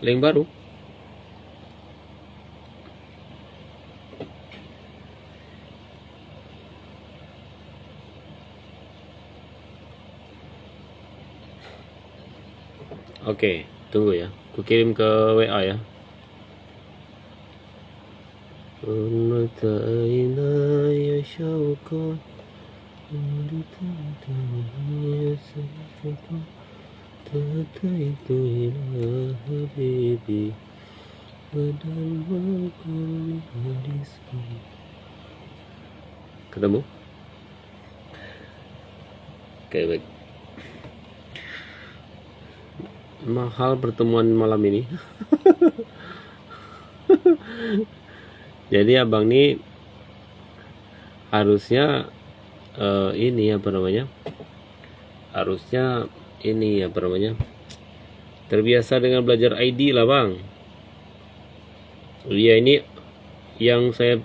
link baru. Oke, tunggu ya. Ku kirim ke WA ya. Ketemu? Oke, baik. Mahal pertemuan malam ini. Jadi abang nih harusnya ini apa namanya? Harusnya ini apa namanya? Terbiasa dengan belajar ID lah bang. Iya ini yang saya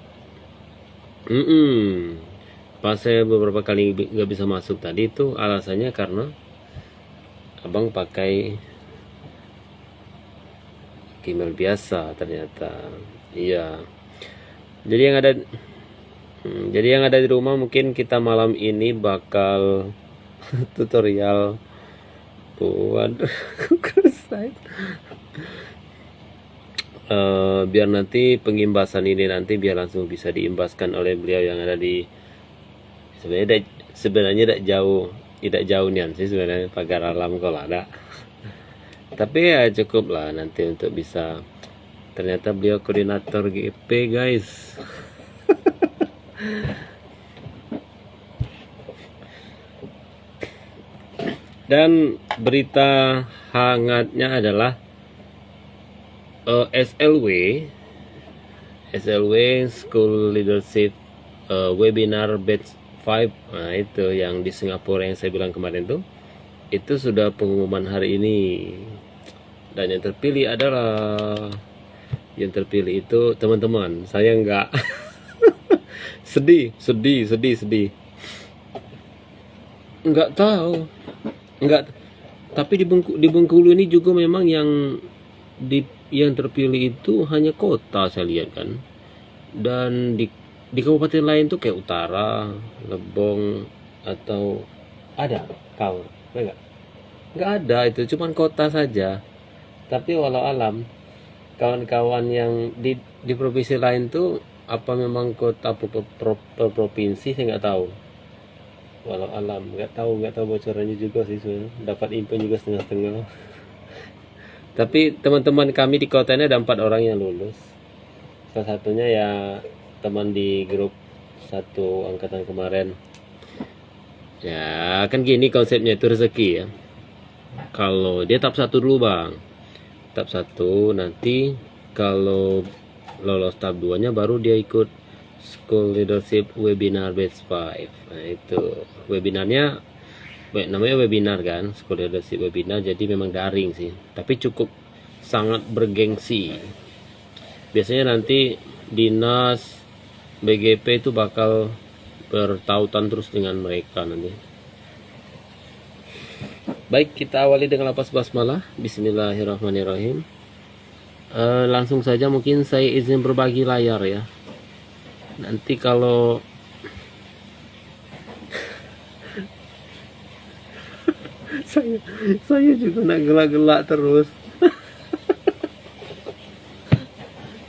pas saya beberapa kali nggak bisa masuk tadi itu alasannya karena abang pakai email biasa ternyata. Iya. Jadi yang ada di rumah mungkin kita malam ini bakal tutorial buat Google Site. Biar nanti pengimbasan ini nanti biar langsung bisa diimbaskan oleh beliau yang ada di sebenarnya tidak jauh nian sih sebenarnya pagar alam kalau ada. Tapi ya cukup lah nanti untuk bisa. Ternyata beliau koordinator GP guys. Dan berita hangatnya adalah SLW School Leadership Webinar Batch 5. Nah itu yang di Singapura yang saya bilang kemarin tuh, itu sudah pengumuman hari ini. Dan yang terpilih itu teman-teman. Saya enggak. sedih. Enggak tahu. Enggak. Tapi di Bengkulu ini juga memang yang terpilih itu hanya kota saya lihat kan. Dan di kabupaten lain tuh kayak Utara, Lebong atau ada kau enggak ada, itu cuman kota saja. Tapi walau alam kawan-kawan yang di provinsi lain tuh apa memang kota provinsi saya nggak tahu. Walau alam nggak tahu bocorannya juga sih sebenarnya. Dapat info juga setengah-setengah. Tapi teman-teman kami di kota ini ada 4 orang yang lulus. Salah satunya ya teman di grup 1 angkatan kemarin. Ya kan gini konsepnya itu rezeki ya. Kalau dia tahap 1 dulu bang, tahap 1 nanti kalau lolos tahap 2 nya baru dia ikut School Leadership Webinar Batch 5. Nah itu webinarnya namanya webinar kan, School Leadership Webinar, jadi memang daring sih, tapi cukup sangat bergengsi. Biasanya nanti dinas BGP itu bakal bertautan terus dengan mereka nanti. Baik, kita awali dengan lapas basmalah. Bismillahirrahmanirrahim. Langsung saja mungkin saya izin berbagi layar ya. Nanti kalau saya juga nak gelak-gelak terus.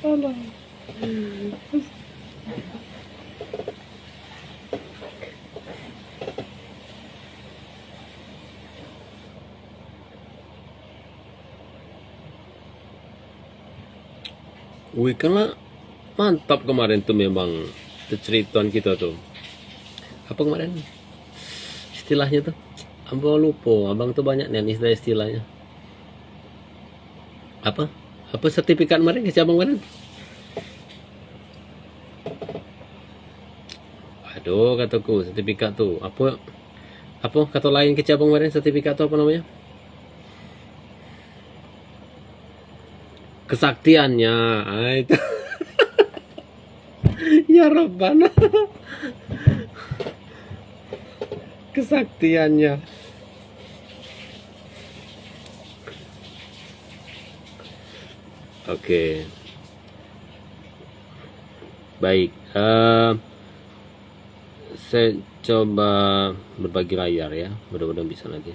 Alah. Weekend lah mantap kemarin tuh memang cerituan kita tuh. Apa kemarin istilahnya tuh? Abang lupa, abang tuh banyak nih istilahnya. Apa sertifikat kemarin ke cabang kemarin? Aduh kataku sertifikat tuh apa kata lain ke cabang kemarin sertifikat tuh apa namanya? Kesaktiannya. Itu. Ya Rabbana. Kesaktiannya. Oke, baik. Saya coba berbagi layar ya, mudah-mudahan bisa nanti.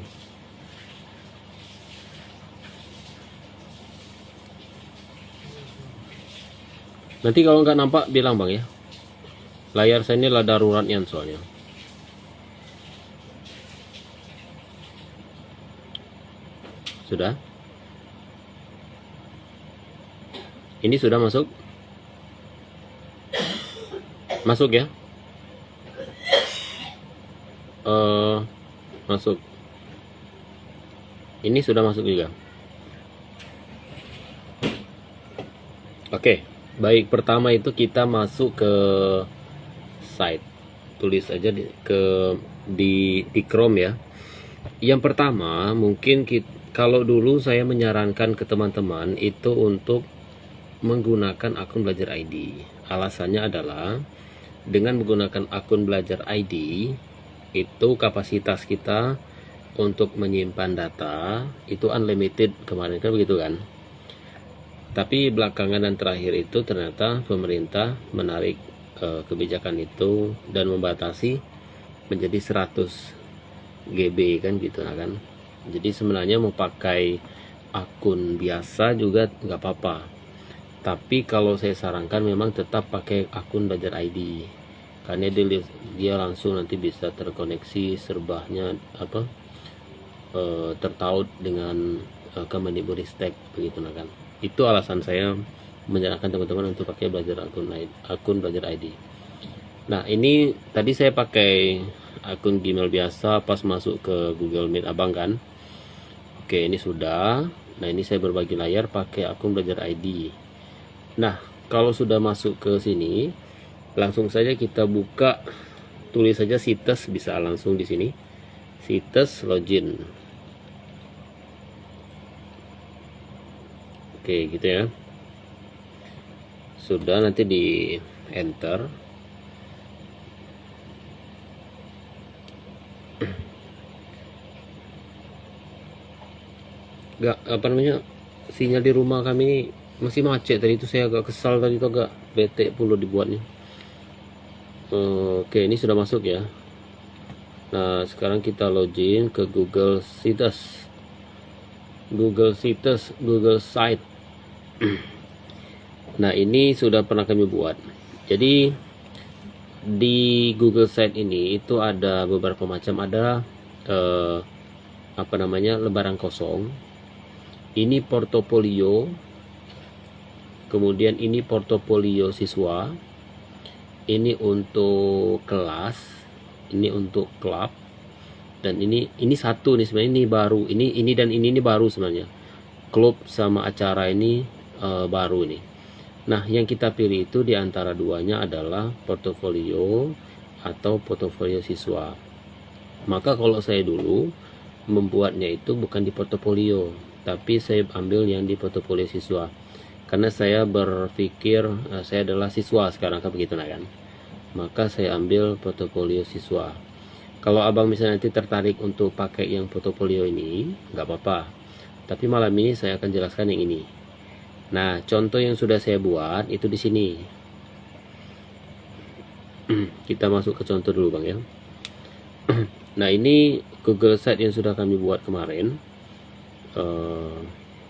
Nanti kalau nggak nampak bilang bang ya. Layar saya ini lah daruratnya soalnya. Sudah? Ini sudah masuk? Masuk ya? Masuk. Ini sudah masuk juga. Oke, baik. Pertama itu kita masuk ke site. Tulis aja di Chrome ya. Yang pertama mungkin kalau dulu saya menyarankan ke teman-teman itu untuk menggunakan akun Belajar ID. Alasannya adalah dengan menggunakan akun Belajar ID itu kapasitas kita untuk menyimpan data itu unlimited, kemarin kan begitu kan. Tapi belakangan dan terakhir itu ternyata pemerintah menarik kebijakan itu dan membatasi menjadi 100 GB kan gitu kan. Jadi sebenarnya mau pakai akun biasa juga nggak apa-apa. Tapi kalau saya sarankan memang tetap pakai akun Belajar ID. Karena dia langsung nanti bisa terkoneksi serbahnya tertaut dengan Kemendikbudristek begitu kan. Itu alasan saya menyarankan teman-teman untuk pakai akun Belajar ID. Nah, ini tadi saya pakai akun Gmail biasa pas masuk ke Google Meet abang kan. Oke, ini sudah. Nah, ini saya berbagi layar pakai akun Belajar ID. Nah, kalau sudah masuk ke sini, langsung saja kita buka, tulis saja Sites, bisa langsung di sini. Sites login. Oke, gitu ya. Sudah, nanti di enter. Gak apa namanya, sinyal di rumah kami masih macet tadi itu, saya agak kesal tadi itu, agak bete puluh dibuatnya. Oke, ini sudah masuk ya. Nah, sekarang kita login ke Google Sites, Google Site. Nah, ini sudah pernah kami buat. Jadi di Google Site ini itu ada beberapa macam, ada lembaran kosong. Ini portofolio, kemudian ini portofolio siswa, ini untuk kelas, ini untuk klub, dan ini satu nih sebenarnya, ini baru, ini dan ini baru sebenarnya. Klub sama acara ini baru nih. Nah, yang kita pilih itu di antara duanya adalah portofolio atau portofolio siswa. Maka kalau saya dulu membuatnya itu bukan di portofolio, tapi saya ambil yang di portofolio siswa. Karena saya berpikir saya adalah siswa sekarang kan begitu kan. Maka saya ambil portofolio siswa. Kalau abang misalnya nanti tertarik untuk pakai yang portofolio ini, nggak apa-apa. Tapi malam ini saya akan jelaskan yang ini. Nah, contoh yang sudah saya buat itu di sini. Kita masuk ke contoh dulu bang ya. Nah, ini Google Site yang sudah kami buat kemarin.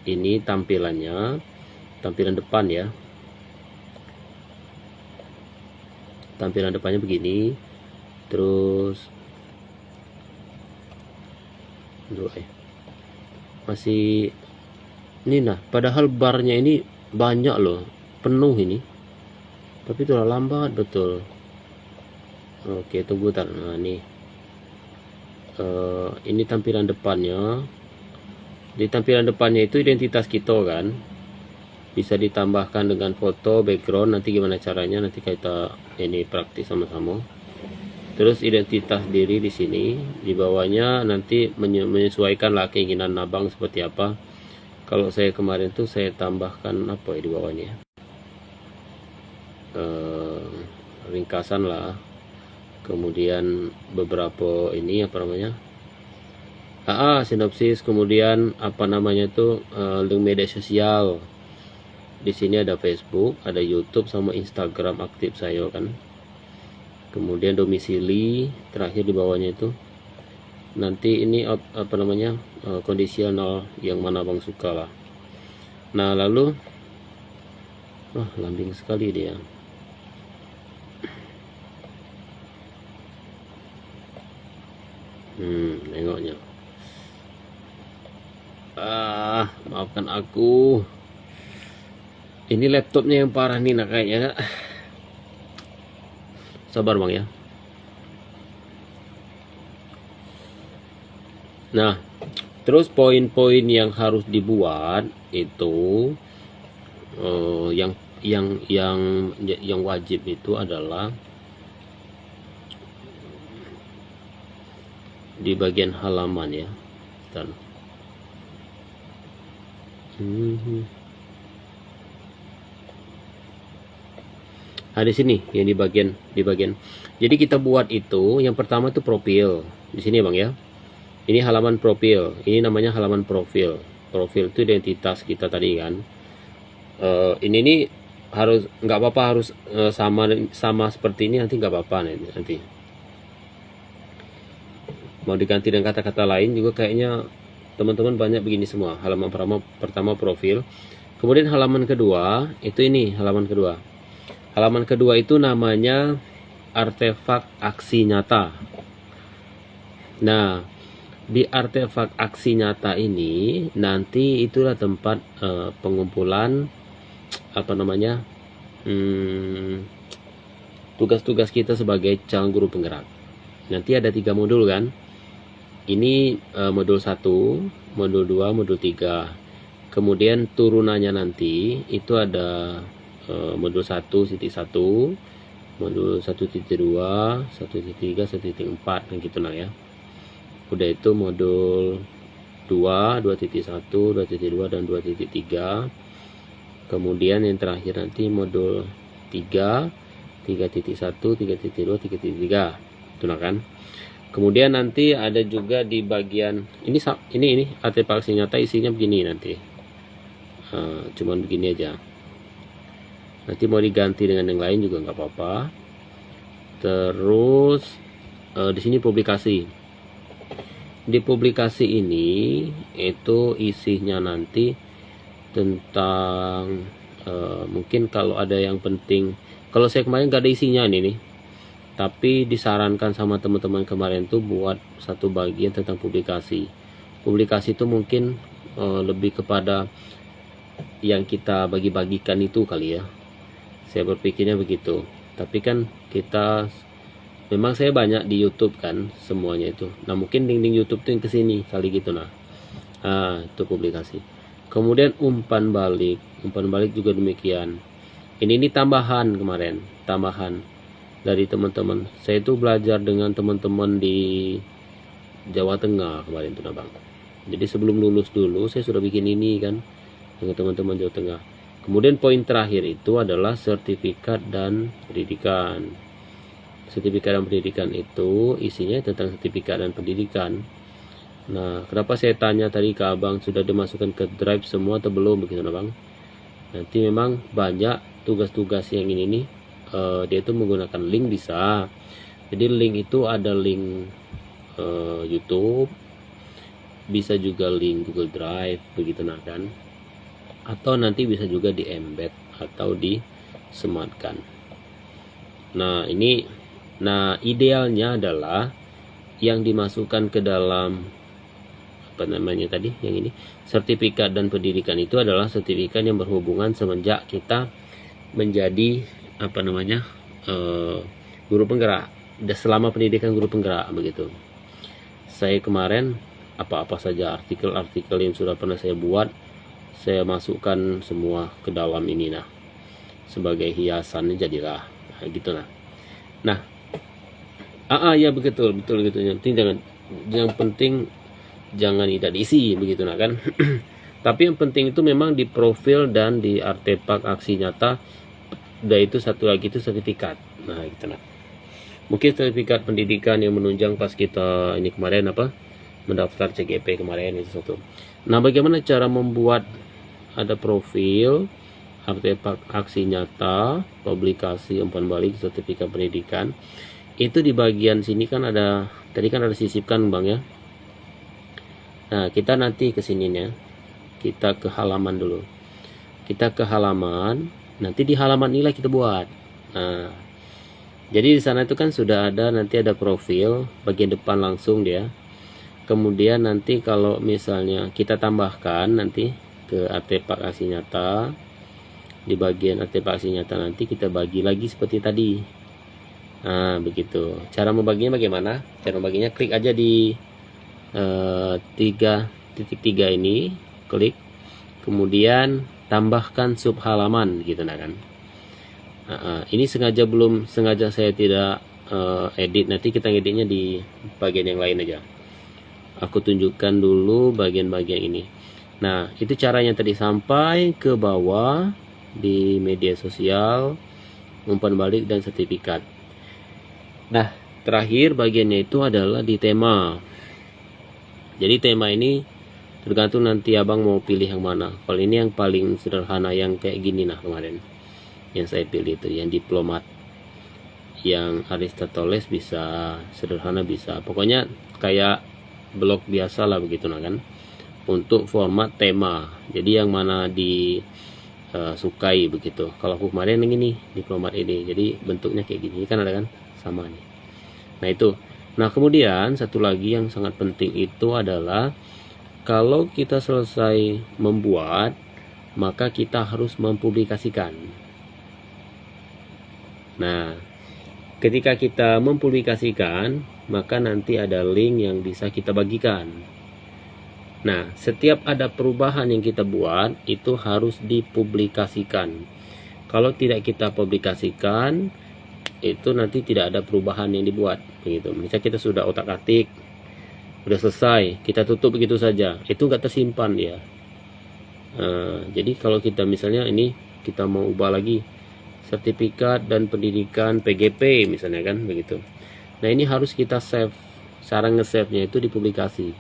Ini tampilannya, tampilan depan ya. Tampilan depannya begini. Terus masih ini, nah padahal barnya ini banyak loh, penuh ini, tapi itulah lambat betul. Oke, tunggu tar. Nah, ini tampilan depannya. Di tampilan depannya itu identitas kita kan, bisa ditambahkan dengan foto background. Nanti gimana caranya nanti kita ini praktis sama-sama. Terus identitas diri di sini, di bawahnya nanti menyesuaikan lah keinginan abang seperti apa. Kalau saya kemarin tuh saya tambahkan apa ya di bawahnya, ringkasan lah, kemudian beberapa ini sinopsis, kemudian link media sosial. Di sini ada Facebook, ada YouTube sama Instagram aktif saya kan. Kemudian domisili terakhir di bawahnya itu. Nanti ini apa namanya, kondisional yang mana Bang suka lah. Nah lalu lambing sekali dia. Nengoknya. Maafkan aku. Ini laptopnya yang parah nih nah kayaknya. Sabar Bang ya. Nah, terus poin-poin yang harus dibuat itu yang wajib itu adalah di bagian halaman ya. Bentar. Di sini yang di bagian. Jadi kita buat itu yang pertama itu profil. Di sini Bang ya. Ini halaman profil. Ini namanya halaman profil. Profil itu identitas kita tadi kan. Ini nih harus nggak apa-apa harus sama seperti ini, nanti nggak apa-apa nanti. Mau diganti dengan kata-kata lain juga kayaknya teman-teman banyak begini semua. Halaman pertama profil. Kemudian halaman kedua itu ini halaman kedua. Halaman kedua itu namanya artefak aksi nyata. Nah, di artefak aksi nyata ini nanti itulah tempat pengumpulan apa namanya tugas-tugas kita sebagai calon guru penggerak. Nanti ada 3 modul kan. Ini modul 1, modul 2, modul 3. Kemudian turunannya nanti itu ada modul 1.1, modul 1.2, 1.3, 1.4 dan gitu nah ya. Udah itu modul 2, 2.1, 2.2 dan 2.3. Kemudian yang terakhir nanti modul 3, 3.1, 3.2, 3.3. Itu nah kan. Kemudian nanti ada juga di bagian ini artefak aksi nyata isinya begini nanti. Cuman begini aja. Nanti mau diganti dengan yang lain juga nggak apa-apa. Terus di sini publikasi. Di publikasi ini itu isinya nanti tentang mungkin kalau ada yang penting. Kalau saya kemarin nggak ada isinya nih. Tapi disarankan sama teman-teman kemarin tuh buat satu bagian tentang publikasi. Publikasi itu mungkin lebih kepada yang kita bagi-bagikan itu kali ya. Saya berpikirnya begitu. Tapi kan kita memang saya banyak di YouTube kan semuanya itu. Nah mungkin link YouTube tuh yang kesini kali gitu nah. Itu publikasi. Kemudian umpan balik juga demikian. Ini tambahan kemarin, tambahan dari teman-teman. Saya itu belajar dengan teman-teman di Jawa Tengah kemarin tuh nah Bang. Jadi sebelum lulus dulu saya sudah bikin ini kan dengan teman-teman Jawa Tengah. Kemudian poin terakhir itu adalah sertifikat dan pendidikan. Sertifikat dan pendidikan itu isinya tentang sertifikat dan pendidikan. Nah, kenapa saya tanya tadi ke Abang sudah dimasukkan ke drive semua atau belum begitu nah Bang? Nanti memang banyak tugas-tugas yang ini nih dia itu menggunakan link bisa. Jadi link itu ada link YouTube, bisa juga link Google Drive begitu nah kan. Atau nanti bisa juga di embed atau disematkan. Nah ini, idealnya adalah yang dimasukkan ke dalam apa namanya tadi yang ini sertifikat dan pendidikan itu adalah sertifikat yang berhubungan semenjak kita menjadi apa namanya guru penggerak, selama pendidikan guru penggerak begitu. Saya kemarin apa-apa saja artikel-artikel yang sudah pernah saya buat saya masukkan semua ke dalam ini nah sebagai hiasan jadilah gitu nah. Ya betul gitu. Yang penting jangan tidak diisi begitu nah kan. Tapi yang penting itu memang di profil dan di artefak aksi nyata. Udah itu satu lagi itu sertifikat. Nah gitu nah. Mungkin sertifikat pendidikan yang menunjang pas kita ini kemarin mendaftar CGP kemarin itu satu. Nah bagaimana cara membuat ada profil, artefak aksi nyata, publikasi, umpan balik, sertifikat pendidikan. Itu di bagian sini kan ada, tadi kan ada sisipkan Bang ya. Nah, kita nanti ke sininya. Kita ke halaman dulu. Kita ke halaman, nanti di halaman inilah kita buat. Nah, jadi di sana itu kan sudah ada, nanti ada profil bagian depan langsung dia. Kemudian nanti kalau misalnya kita tambahkan nanti ke artefak aksi nyata, di bagian artefak aksi nyata nanti kita bagi lagi seperti tadi. Nah, begitu. Cara membaginya bagaimana? Cara membaginya klik aja di 3.3 ini, klik, kemudian tambahkan sub halaman gitu nah kan. Ini sengaja saya tidak edit, nanti kita editnya di bagian yang lain aja. Aku tunjukkan dulu bagian-bagian ini. Nah, itu caranya tadi, sampai ke bawah di media sosial, umpan balik dan sertifikat. Nah, terakhir bagiannya itu adalah di tema. Jadi tema ini tergantung nanti abang mau pilih yang mana. Kalau ini yang paling sederhana yang kayak gini nah kemarin yang saya pilih itu yang diplomat, yang Aristoteles bisa sederhana bisa, pokoknya kayak blog biasa lah begitu nah kan, untuk format tema. Jadi yang mana disukai begitu. Kalau aku kemarin yang ini diplomat ini, jadi bentuknya kayak gini kan, ada kan sama nih. Nah itu. Nah kemudian satu lagi yang sangat penting itu adalah kalau kita selesai membuat, maka kita harus mempublikasikan. Nah, ketika kita mempublikasikan, maka nanti ada link yang bisa kita bagikan. Nah, setiap ada perubahan yang kita buat, itu harus dipublikasikan. Kalau tidak kita publikasikan, itu nanti tidak ada perubahan yang dibuat. Begitu. Misalnya kita sudah otak-atik, udah selesai, kita tutup begitu saja, itu nggak tersimpan ya. Jadi kalau kita misalnya ini kita mau ubah lagi sertifikat dan pendidikan PGP misalnya kan begitu. Nah ini harus kita save. Cara nge-save-nya itu di publikasi.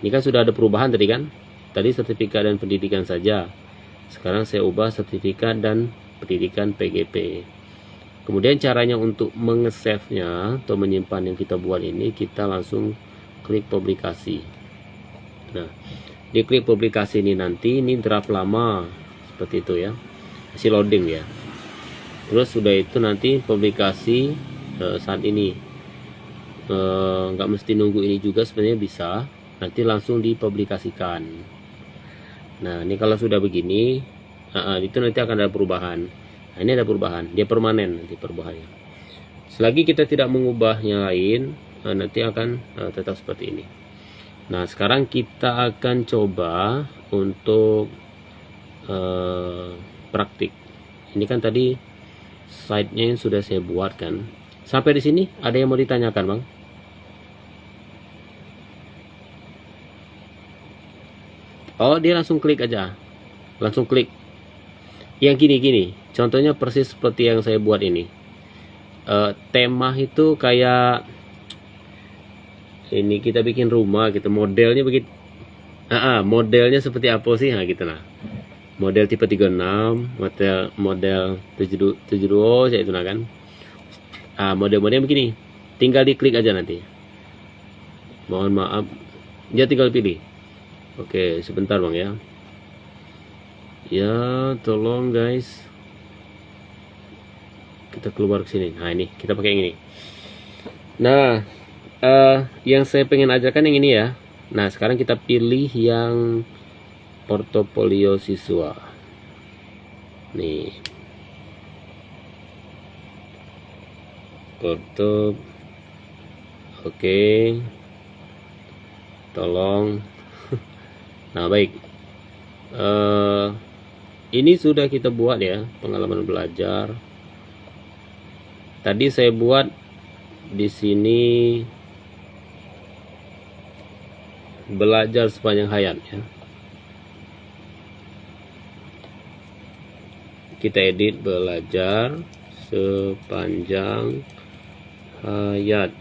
Ini kan sudah ada perubahan tadi kan. Tadi sertifikat dan pendidikan saja. Sekarang saya ubah sertifikat dan pendidikan PGP. Kemudian caranya untuk menge-save-nya atau menyimpan yang kita buat ini, kita langsung klik publikasi. Nah, di klik publikasi ini nanti ini draft lama seperti itu ya, masih loading ya. Terus sudah itu nanti publikasi saat ini, nggak mesti nunggu ini juga sebenarnya, bisa nanti langsung dipublikasikan. Nah ini kalau sudah begini, itu nanti akan ada perubahan. Nah, ini ada perubahan, dia permanen nanti perubahannya. Selagi kita tidak mengubahnya lain, nanti akan tetap seperti ini. Nah sekarang kita akan coba untuk praktik. Ini kan tadi slide-nya yang sudah saya buat kan. Sampai di sini ada yang mau ditanyakan Bang? Oh dia langsung klik aja, langsung klik. Yang gini-gini, contohnya persis seperti yang saya buat ini. Tema itu kayak ini kita bikin rumah gitu, modelnya begitu. Modelnya seperti apa sih? Nah gitu nah. Model tipe 36, model 72 saya itu nah kan. Model-modelnya begini. Tinggal diklik aja nanti. Mohon maaf, dia tinggal pilih. Oke, sebentar Bang ya. Ya, tolong guys. Kita keluar ke sini. Nah, ini kita pakai yang ini. Nah, yang saya pengen ajarkan yang ini ya. Nah, sekarang kita pilih yang portofolio siswa. Nih. Porto. Oke. Tolong. Nah, baik. Ini sudah kita buat ya, pengalaman belajar. Tadi saya buat di sini belajar sepanjang hayat ya. Kita edit belajar sepanjang hayat.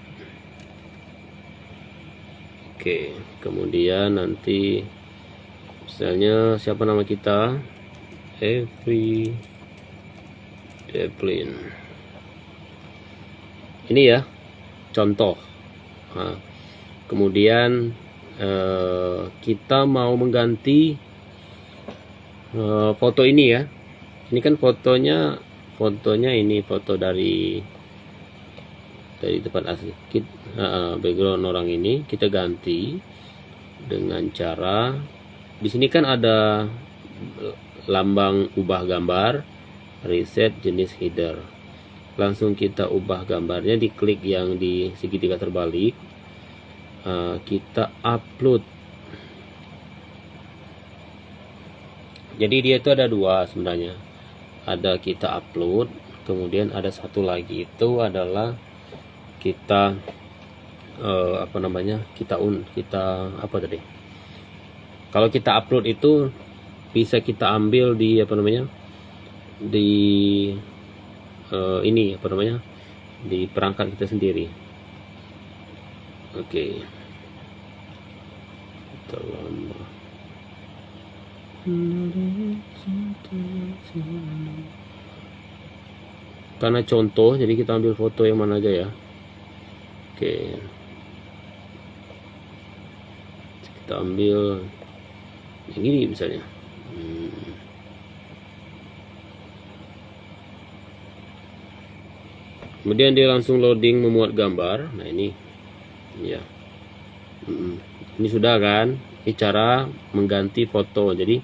Oke, kemudian nanti misalnya siapa nama kita, Every Deplin. Ini ya contoh. Nah, kemudian kita mau mengganti foto ini ya. Ini kan fotonya ini foto dari tempat asli. Background orang ini kita ganti dengan cara di sini kan ada lambang ubah gambar, reset jenis header. Langsung kita ubah gambarnya, diklik yang di segitiga terbalik, kita upload. Jadi dia itu ada dua sebenarnya, ada kita upload, kemudian ada satu lagi itu adalah kita kalau kita upload itu bisa kita ambil di di perangkat kita sendiri. Oke. Terlambat. Karena contoh, jadi kita ambil foto yang mana aja ya. Oke. Kita ambil yang ini misalnya. Kemudian dia langsung loading memuat gambar. Nah ini ya, ini sudah kan. Ini cara mengganti foto. Jadi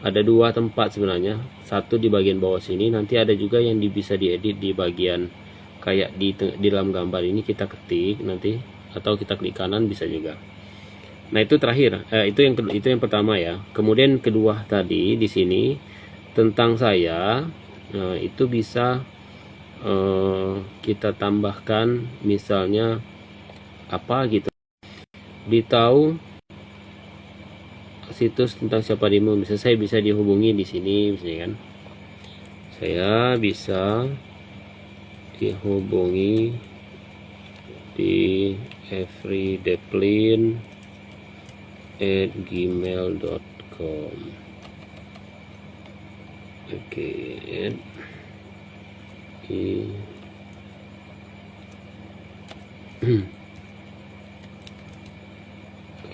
ada dua tempat sebenarnya, satu di bagian bawah sini, nanti ada juga yang bisa diedit di bagian kayak di dalam gambar ini, kita ketik nanti atau kita klik kanan bisa juga. Nah itu terakhir, itu yang pertama ya. Kemudian kedua tadi di sini tentang saya, itu bisa kita tambahkan misalnya apa gitu, beritahu situs tentang siapa dirimu. Misalnya saya bisa dihubungi di sini misalnya kan, saya bisa dihubungi di everydeplin@gmail.com. Oke,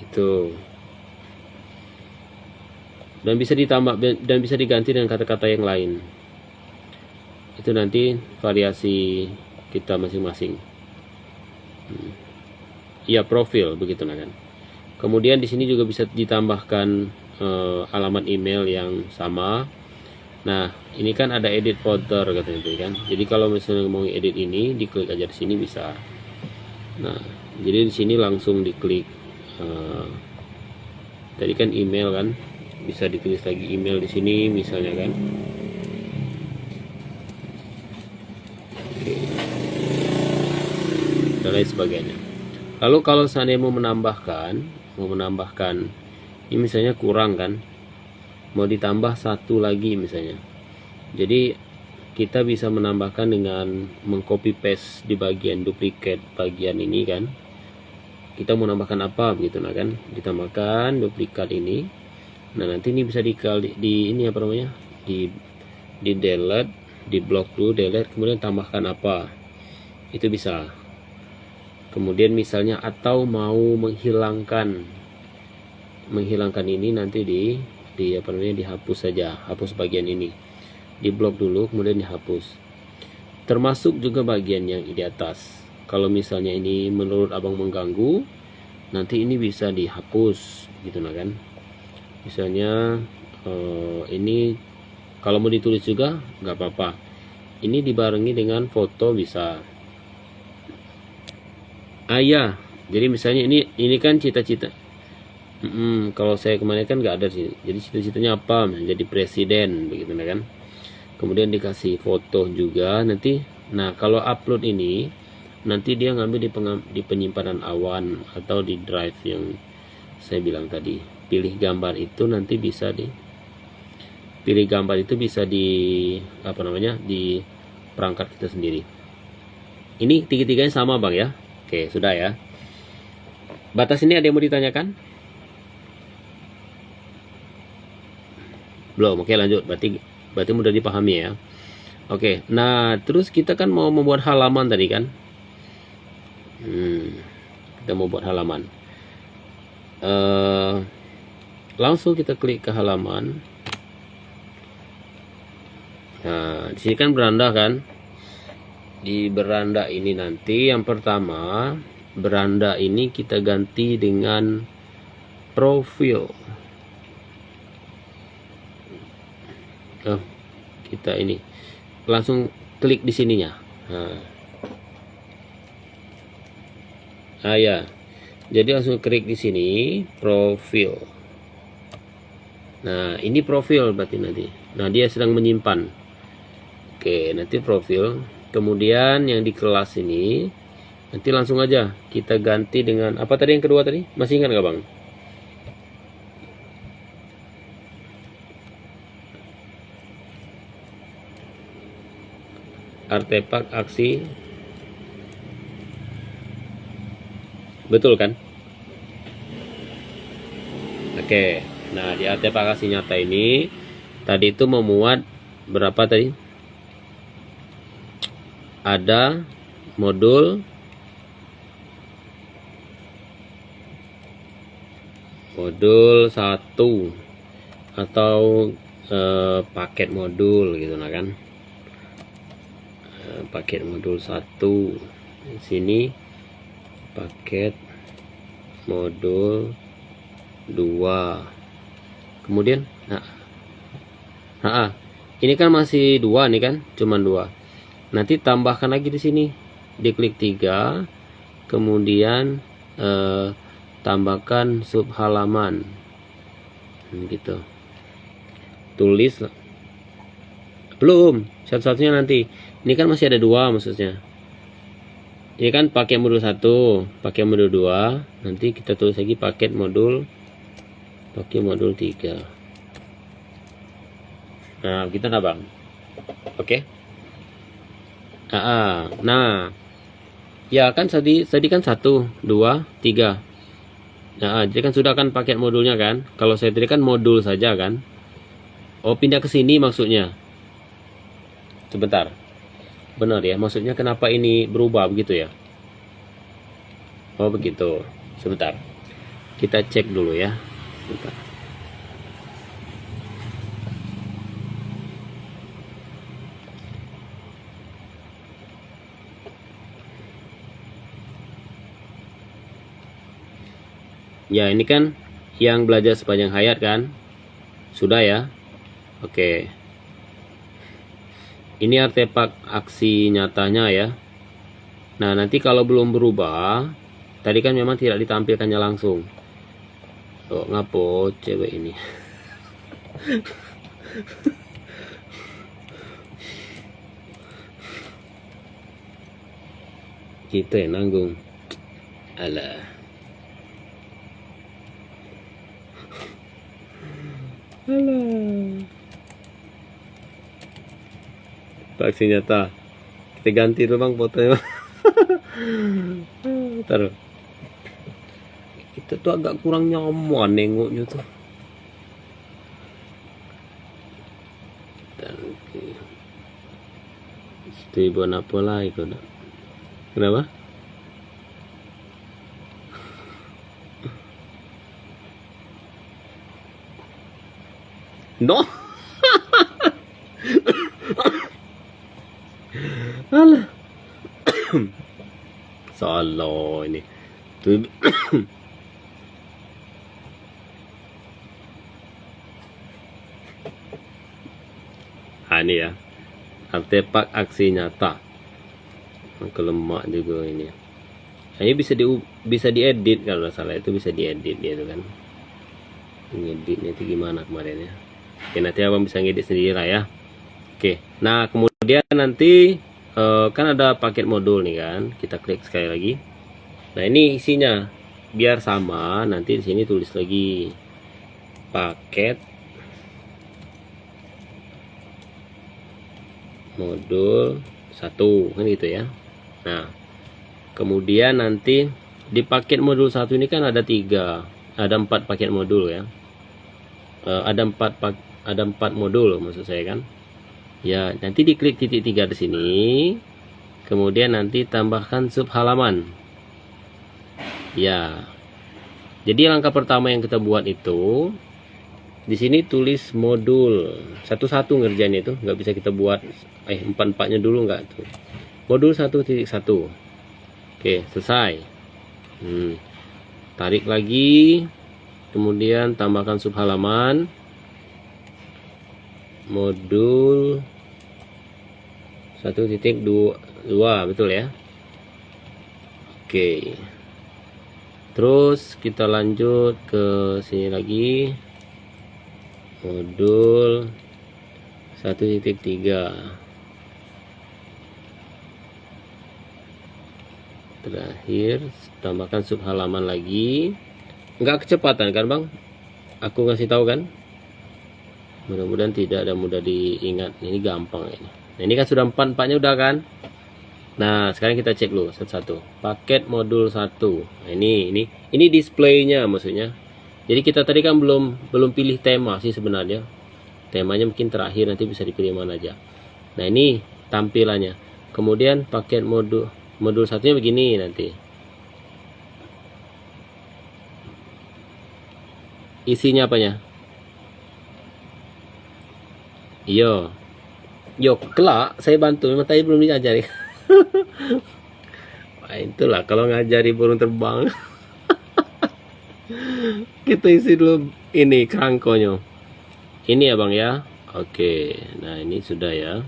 gitu. Dan bisa ditambah dan bisa diganti dengan kata-kata yang lain. Itu nanti variasi kita masing-masing. Ya, profil begitu kan. Kemudian di sini juga bisa ditambahkan alamat email yang sama. Nah, ini kan ada edit folder katanya itu kan. Jadi kalau misalnya mau edit ini, diklik aja di sini bisa. Nah, jadi di sini langsung diklik. Tadi kan email kan, bisa ditulis lagi email di sini misalnya kan. Oke. Dan lain sebagainya. Lalu kalau seandainya mau menambahkan ini misalnya kurang kan, mau ditambah satu lagi misalnya. Jadi kita bisa menambahkan dengan mengcopy paste di bagian duplicate bagian ini kan. Kita mau menambahkan apa begitu nah kan, ditambahkan duplikat ini. Nah nanti ini bisa di delete, di blok dulu, delete, kemudian tambahkan apa, itu bisa. Kemudian misalnya atau mau menghilangkan ini nanti dihapus saja, hapus bagian ini, di blok dulu kemudian dihapus. Termasuk juga bagian yang di atas. Kalau misalnya ini menurut abang mengganggu, nanti ini bisa dihapus gitu nah kan. Misalnya ini kalau mau ditulis juga nggak apa-apa, ini dibarengi dengan foto bisa. Ya, jadi misalnya ini kan cita-cita. Kalau saya kemarin kan nggak ada sih. Jadi cita-citanya apa? Menjadi presiden begitu kan. Kemudian dikasih foto juga nanti. Nah kalau upload ini nanti dia ngambil di penyimpanan awan atau di drive yang saya bilang tadi. Pilih gambar itu nanti bisa di perangkat kita sendiri. Ini tiga-tiganya sama bang ya. Oke, sudah ya. Batas ini ada yang mau ditanyakan? Belum. Oke, lanjut. Berarti mudah dipahami ya. Oke. Nah, terus kita kan mau membuat halaman tadi kan? Kita mau buat halaman. Langsung kita klik ke halaman. Nah, di sini kan beranda kan? Di beranda ini nanti yang pertama, beranda ini kita ganti dengan profil. Kita ini langsung klik di sininya. Ya. Jadi langsung klik di sini profil. Nah, ini profil berarti nanti. Nah, dia sedang menyimpan. Oke, nanti profil. Kemudian yang di kelas ini nanti langsung aja kita ganti dengan apa tadi yang kedua tadi? Masih ingat nggak Bang? Artefak aksi. Betul kan? Oke. Nah, di artefak aksi nyata ini tadi itu memuat berapa tadi? Ada modul modul 1 atau paket modul gitu nah kan. Paket modul 1 di sini, paket modul 2. Kemudian ini kan masih 2 nih kan, cuman 2. Nanti tambahkan lagi di sini, diklik 3, kemudian tambahkan sub halaman, gitu. Tulis belum, satu-satunya nanti. Ini kan masih ada 2 maksudnya. Ini kan pakai modul 1, pakai modul 2, nanti kita tulis lagi pakai modul 3. Nah, kita Bang. Oke. Nah, ya kan tadi kan 1, 2, 3. Nah, jadi kan sudah kan paket modulnya kan. Kalau saya tadi kan modul saja kan. Oh, pindah ke sini maksudnya. Sebentar. Benar ya, maksudnya kenapa ini berubah begitu ya? Oh, begitu. Sebentar. Kita cek dulu ya. Sebentar. Ya, ini kan yang belajar sepanjang hayat kan? Sudah ya? Oke. Ini artefak aksi nyatanya ya. Nah, nanti kalau belum berubah, tadi kan memang tidak ditampilkannya langsung. Oh, ngapo cewek ini. Kita yang nanggung. Alah. Aksi nyata. Kita ganti dulu Bang fotonya. Taruh. Kita tuh agak kurang nyaman nengoknya tuh. Itu ibu apa lagi kau? Kenapa? No. Alah. Salah ini. Tuh. Ini ya. Artefak aksi nyata. Kelemak juga ini. Ini bisa diedit kalau salah, itu bisa diedit dia itu kan. Ngeditnya itu gimana kemarin ya? Oke, nanti abang bisa ngedit sendiri lah ya. Oke, nah kemudian nanti kan ada paket modul nih kan, kita klik sekali lagi. Nah, ini isinya biar sama, nanti di sini tulis lagi paket modul 1 kan gitu ya. Nah, kemudian nanti di paket modul 1 ini kan ada 4 paket modul ya. Ada ada 4 modul maksud saya kan. Ya, nanti diklik titik 3 di sini. Kemudian nanti tambahkan sub halaman. Ya. Jadi langkah pertama yang kita buat itu di sini tulis modul. Satu-satu ngerjain itu, nggak bisa kita buat empat-empatnya dulu nggak tuh. Modul 1.1. Oke, selesai. Tarik lagi. Kemudian tambahkan sub halaman. Modul 1.2, betul ya. Oke. Terus kita lanjut ke sini lagi. Modul 1.3. Terakhir tambahkan sub halaman lagi. Enggak kecepatan kan bang? Aku ngasih tahu kan? Mudah-mudahan tidak ada mudah diingat. Ini gampang ini. Nah ini kan sudah 4-4-nya udah kan? Nah sekarang kita cek dulu satu-satu. Paket modul 1. Nah, ini displaynya maksudnya. Jadi kita tadi kan belum pilih tema sih sebenarnya. Temanya mungkin terakhir, nanti bisa dipilih mana aja. Nah ini tampilannya. Kemudian paket modul satunya begini nanti. Isinya apanya? Yo kelak saya bantu. Memang tadi belum diajari. Wah, itulah kalau ngajari burung terbang. Kita isi dulu ini kerangkonya. Ini ya bang ya. Oke. Nah ini sudah ya.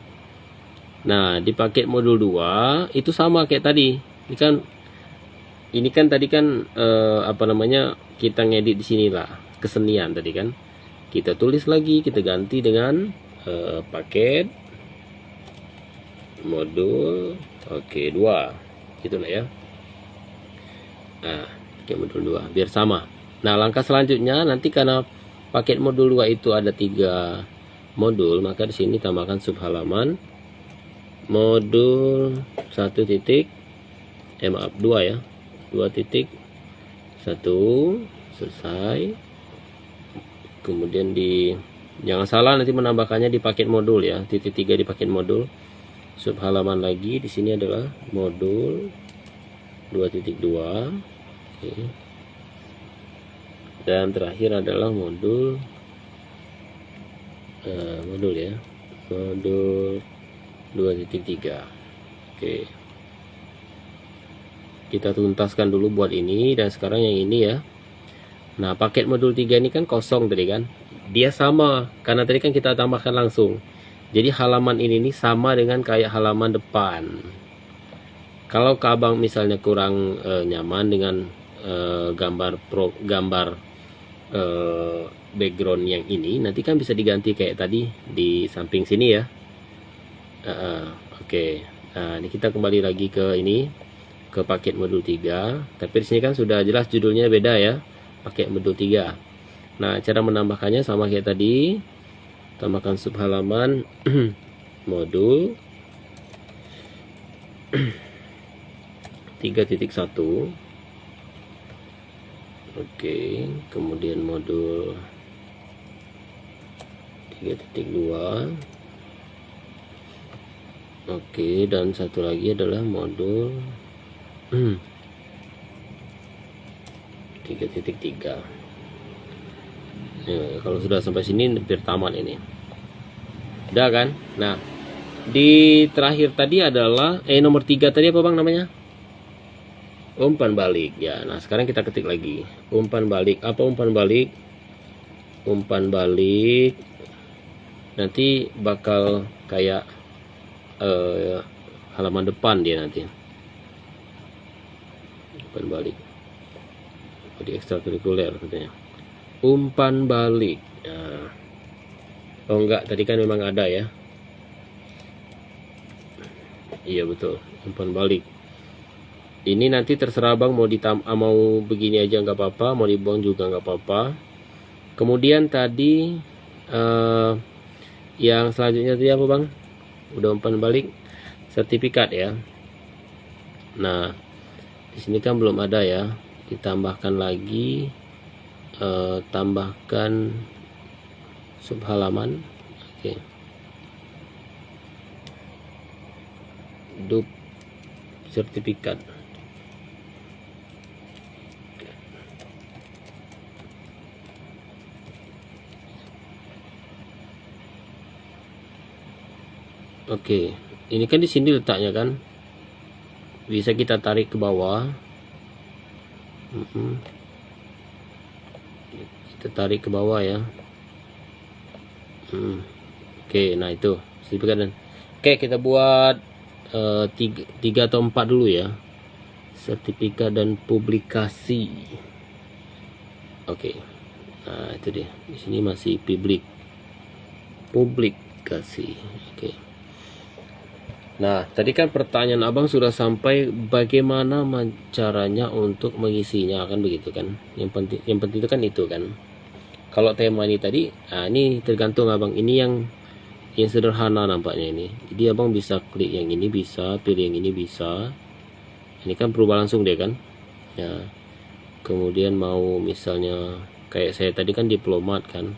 Nah di paket modul 2 itu sama kayak tadi. Ini kan tadi kan apa namanya, kita ngedit di sinilah kesenian tadi kan. Kita tulis lagi, kita ganti dengan paket modul 2 gitulah ya. Nah paket modul 2 biar sama. Nah langkah selanjutnya nanti karena paket modul 2 itu ada 3 modul, maka di sini tambahkan sub halaman modul 2 ya, 2.1 selesai. Kemudian jangan salah nanti menambahkannya di paket modul ya, titik 3 di paket modul. Sub halaman lagi di sini adalah modul 2.2. Oke. Dan terakhir adalah modul ya, modul 2.3. Oke. Kita tuntaskan dulu buat ini, dan sekarang yang ini ya. Nah, paket modul 3 ini kan kosong tadi kan. Dia sama karena tadi kan kita tambahkan langsung. Jadi halaman ini nih sama dengan kayak halaman depan. Kalau ke abang misalnya kurang nyaman dengan gambar background yang ini, nanti kan bisa diganti kayak tadi di samping sini ya. Oke. Nah ini kita kembali lagi ke ini, ke paket modul 3. Tapi di sini kan sudah jelas judulnya beda ya, paket modul 3. Nah cara menambahkannya sama kayak tadi. Tambahkan sub halaman modul 3.1. Oke, kemudian modul 3.2. Oke, dan satu lagi adalah modul 3.3. Ya, kalau sudah sampai sini hampir tamat ini. Udah kan? Nah, di terakhir tadi adalah nomor 3 tadi apa bang namanya? Umpan balik ya. Nah sekarang kita ketik lagi umpan balik. Apa umpan balik? Umpan balik nanti bakal kayak halaman depan dia nanti. Umpan balik di ekstrakurikuler katanya. Umpan balik. Nah. Oh enggak, tadi kan memang ada ya. Iya betul, umpan balik. Ini nanti terserah bang mau mau begini aja nggak apa-apa, mau dibuang juga nggak apa-apa. Kemudian tadi yang selanjutnya tadi apa bang? Udah umpan balik, sertifikat ya. Nah di sini kan belum ada ya, ditambahkan lagi, tambahkan subhalaman. Oke. Dup sertifikat. Oke, ini kan di sini letaknya kan, bisa kita tarik ke bawah. Kita tarik ke bawah ya. Oke, nah itu sertifikat. Dan oke, kita buat 3 atau 4 dulu ya, sertifikat dan publikasi. Oke, nah itu dia, di sini masih publikasi. Oke. Nah, tadi kan pertanyaan abang sudah sampai bagaimana caranya untuk mengisinya, kan begitu kan? Yang penting itu kan Kalau tema ini tadi, nah ini tergantung abang. Ini yang sederhana nampaknya ini. Jadi abang bisa klik yang ini, bisa pilih yang ini, bisa. Ini kan berubah langsung dia kan? Ya. Kemudian mau misalnya kayak saya tadi kan diplomat kan.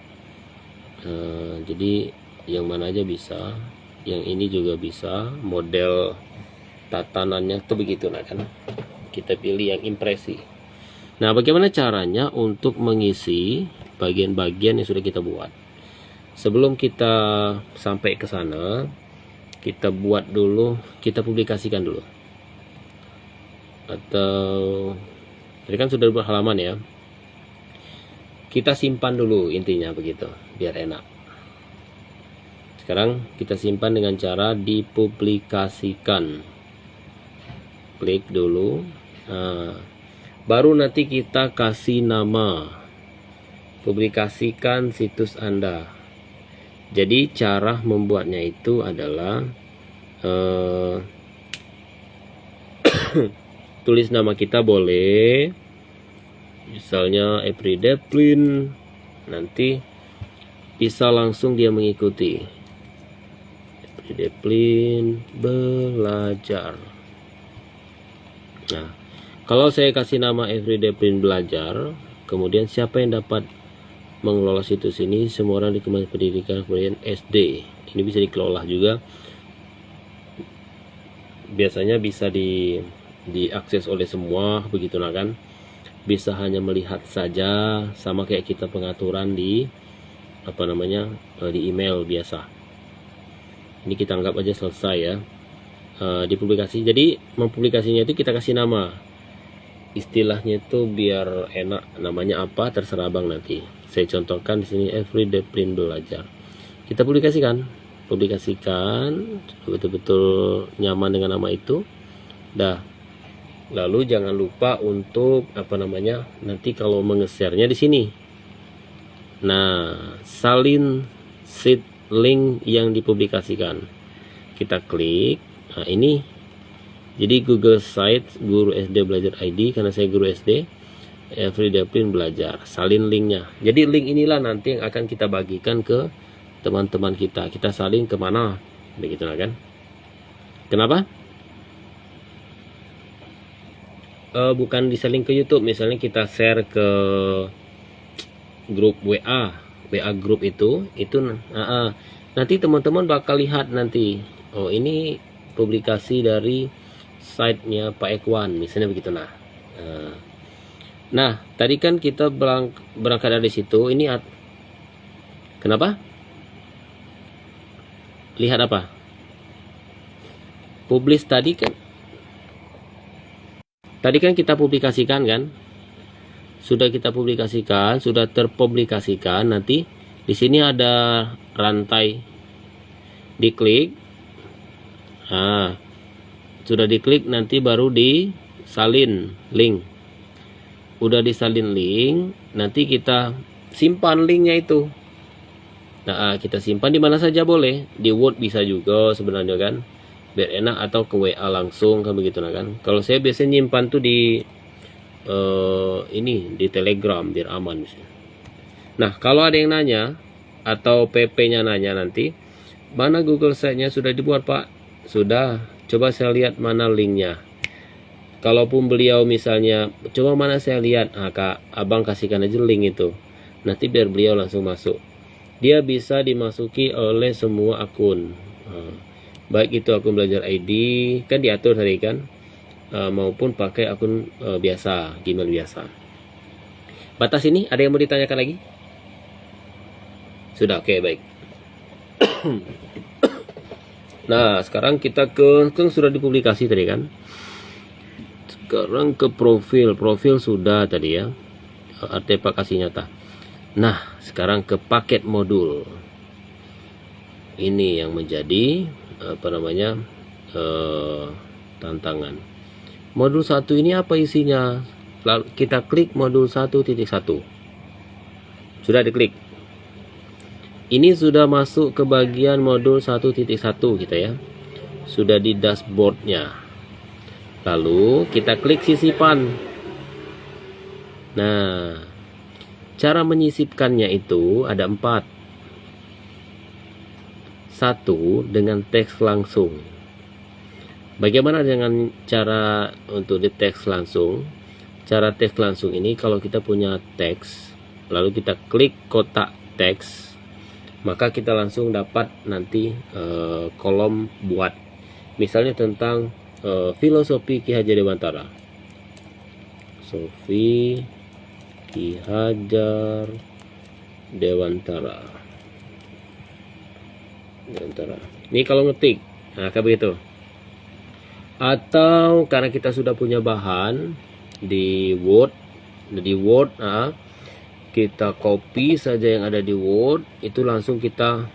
Jadi yang mana aja bisa. Yang ini juga bisa, model tatanannya tuh begitu nah kan. Kita pilih yang impresi. Nah, bagaimana caranya untuk mengisi bagian-bagian yang sudah kita buat? Sebelum kita sampai ke sana, kita buat dulu, kita publikasikan dulu. Atau tadi kan sudah buat halaman ya. Kita simpan dulu intinya begitu, biar enak. Sekarang kita simpan dengan cara dipublikasikan. Klik dulu. Nah, baru nanti kita kasih nama. Publikasikan situs Anda. Jadi cara membuatnya itu adalah tulis nama kita boleh. Misalnya Everyday Plin. Nanti bisa langsung dia mengikuti. Everyday belajar. Nah, kalau saya kasih nama Everyday belajar, kemudian siapa yang dapat mengelola situs ini? Semua orang di Kementerian Pendidikan, kemudian SD. Ini bisa dikelola juga. Biasanya bisa diakses oleh semua, begitu nah kan? Bisa hanya melihat saja, sama kayak kita pengaturan di di email biasa. Ini kita anggap aja selesai ya. Dipublikasi. Jadi mempublikasinya itu kita kasih nama. Istilahnya itu biar enak, namanya apa terserah abang nanti. Saya contohkan di sini Everyday belajar. Kita publikasikan betul-betul nyaman dengan nama itu. Dah. Lalu jangan lupa untuk nanti kalau mengesernya di sini. Nah, salin sheet link yang dipublikasikan. Kita klik. Nah, ini jadi Google Sites Guru SD Belajar ID, karena saya guru SD. Everyday belajar. Salin linknya. Jadi link inilah nanti yang akan kita bagikan ke teman-teman kita. Kita salin kemana? Begitu kan? Kenapa? Bukan disalin ke YouTube. Misalnya kita share ke grup WA grup itu nanti teman-teman bakal lihat nanti, oh ini publikasi dari site-nya Pak Ekwan misalnya begitu. Nah tadi kan kita berangkat dari situ. Ini kenapa? Lihat apa? Publish tadi kan kita publikasikan kan? Sudah kita publikasikan, sudah terpublikasikan. Nanti di sini ada rantai, diklik. Nah, sudah diklik nanti baru disalin link. Udah disalin link, nanti kita simpan linknya itu. Nah, kita simpan di mana saja boleh, di Word bisa juga sebenarnya kan, biar enak, atau ke WA langsung kan begitu kan. Kalau saya biasanya nyimpan tuh di di Telegram biar aman. Nah, kalau ada yang nanya atau PP-nya nanya nanti, mana Google Site-nya sudah dibuat Pak? Sudah. Coba saya lihat mana linknya. Kalaupun beliau misalnya, coba mana saya lihat, Kak, abang kasihkan aja link itu. Nanti biar beliau langsung masuk. dia bisa dimasuki oleh semua akun. Baik itu akun belajar ID kan diatur tadi kan, maupun pakai akun biasa, Gmail biasa. Batas ini ada yang mau ditanyakan lagi? Sudah, oke, baik. Nah, sekarang kita kan sudah dipublikasi tadi kan. Sekarang ke profil sudah tadi ya, artefak kasih nyata. Nah, sekarang ke paket modul. Ini yang menjadi tantangan. Modul 1 ini apa isinya? Lalu kita klik modul 1.1. Sudah diklik. Ini sudah masuk ke bagian modul 1.1 kita ya. Sudah di dashboardnya. Lalu kita klik sisipan. Nah, cara menyisipkannya itu ada 4. 1 dengan teks langsung. Bagaimana dengan cara untuk di teks langsung? Cara teks langsung ini kalau kita punya teks, lalu kita klik kotak teks, maka kita langsung dapat nanti kolom buat. Misalnya tentang filosofi Ki Hajar Dewantara. Sofi Ki Hajar Dewantara. Ini kalau ngetik, nah kayak begitu. Atau karena kita sudah punya bahan di Word, kita copy saja yang ada di Word, itu langsung kita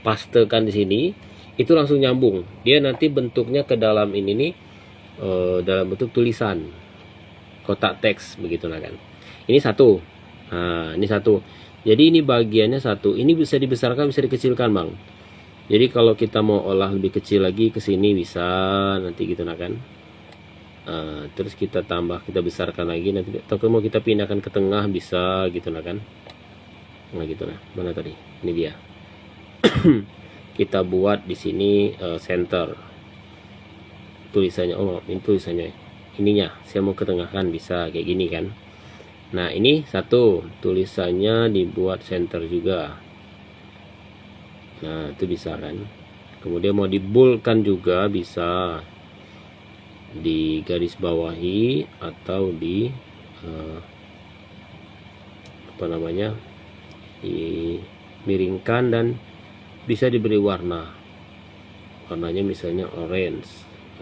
pastekan di sini, itu langsung nyambung. Dia nanti bentuknya ke dalam ini nih, dalam bentuk tulisan, kotak teks begitu lah kan. Ini 1. Nah, ini 1. Jadi ini bagiannya 1. Ini bisa dibesarkan, bisa dikecilkan, Bang. Jadi kalau kita mau olah lebih kecil lagi ke sini bisa nanti gitu nah kan. Terus kita tambah, kita besarkan lagi nanti, atau mau kita pindahkan ke tengah bisa gitu nah kan. Nah gitu nah. Mana tadi? Ini dia. Kita buat di sini center. Tulisannya, ini tulisannya. Ininya saya mau ke tengah kan bisa kayak gini kan. Nah, ini 1, tulisannya dibuat center juga. Nah, itu bisa kan. Kemudian mau diboldkan juga bisa, di garis bawahi atau di dimiringkan dan bisa diberi warna. Warnanya misalnya orange.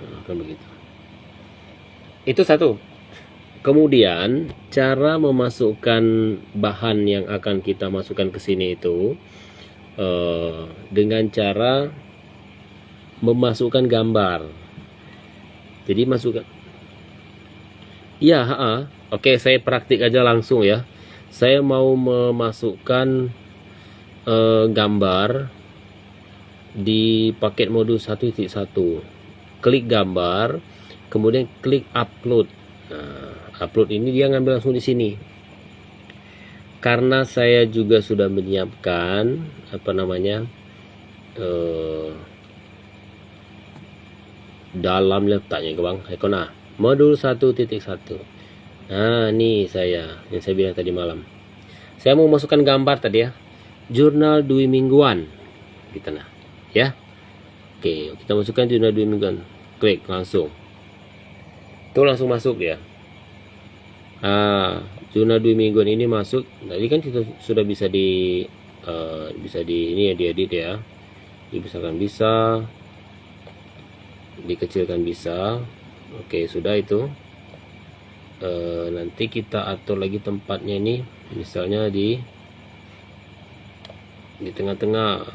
Nah, kan begitu. Itu 1. Kemudian cara memasukkan bahan yang akan kita masukkan ke sini itu dengan cara memasukkan gambar. Jadi masukkan. Ya, oke, saya praktik aja langsung ya. Saya mau memasukkan gambar di paket modul 1.1. Klik gambar, kemudian klik upload. Nah, upload ini dia ngambil langsung di sini. Karena saya juga sudah menyiapkan dalam letaknya ke Bang. Nah, modul 1.1. Nah, ini yang saya bilang tadi malam. Saya mau masukkan gambar tadi ya. Jurnal Dwi Mingguan. Gitu nah. Ya. Oke, kita masukkan jurnal Dwi Mingguan. Klik langsung. Itu langsung masuk ya. Jurnal Dwi Mingguan ini masuk. Tadi kan kita sudah bisa ini ya, diedit ya. Dibesarkan bisa, dikecilkan bisa. Oke, sudah itu. Nanti kita atur lagi tempatnya ini, misalnya di tengah-tengah.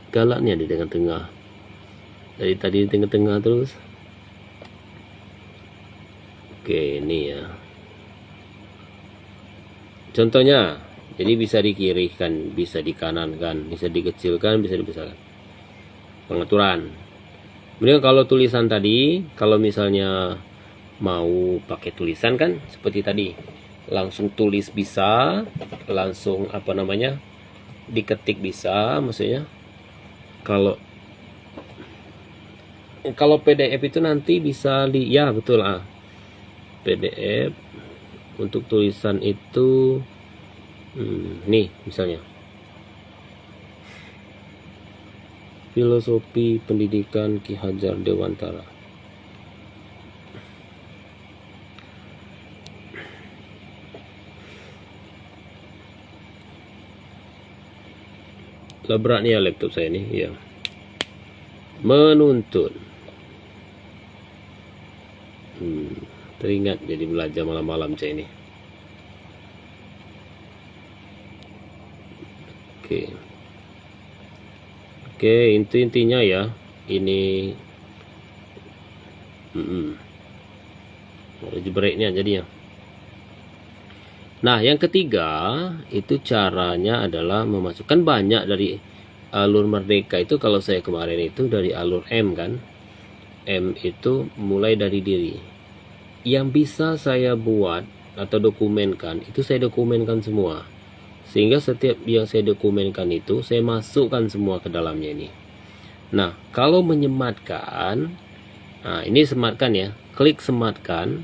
Galaknya di tengah-tengah. Dari tadi di tengah-tengah terus. Oke, ini ya. Contohnya, jadi bisa di kiri kan, bisa di kanan kan, bisa dikecilkan, bisa dibesarkan. Pengaturan. Kemudian kalau tulisan tadi, kalau misalnya mau pakai tulisan kan, seperti tadi, langsung tulis bisa, langsung diketik bisa, maksudnya. Kalau PDF itu nanti bisa ya betul PDF untuk tulisan itu nih misalnya Filosofi Pendidikan Ki Hajar Dewantara. Labrak nih ya laptop saya nih ya. Menuntun. Teringat jadi belajar malam-malam saya ini. Oke, itu intinya ya. Ini breaknya jadinya. Nah, yang ketiga itu caranya adalah memasukkan banyak dari alur Merdeka itu. Kalau saya kemarin itu dari alur M kan. M itu mulai dari diri. Yang bisa saya buat atau dokumenkan itu saya dokumenkan semua. Sehingga setiap yang saya dokumenkan itu saya masukkan semua ke dalamnya ini. Nah, kalau menyematkan, nah ini sematkan ya, klik sematkan.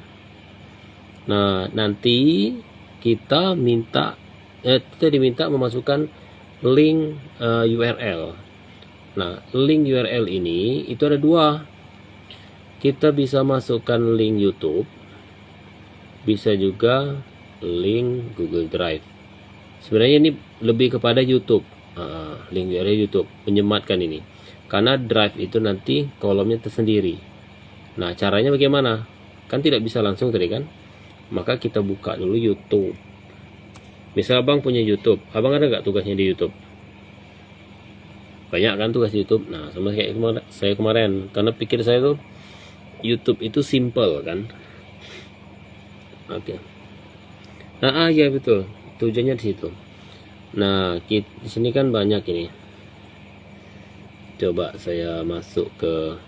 Nah, nanti kita diminta memasukkan link URL. Nah, link URL ini itu ada dua. Kita bisa masukkan link YouTube, bisa juga link Google Drive. Sebenarnya ini lebih kepada YouTube, link URL YouTube, menyematkan ini. Karena Drive itu nanti kolomnya tersendiri. Nah, caranya bagaimana? Kan tidak bisa langsung tadi kan? Maka kita buka dulu YouTube. Misal abang punya YouTube, abang ada nggak tugasnya di YouTube? Banyak kan tugas YouTube. Nah, sama kayak saya kemarin, karena pikir saya tuh YouTube itu simple kan. Oke. Nah, ya betul. Tujuannya di situ. Nah, di sini kan banyak ini. Coba saya masuk ke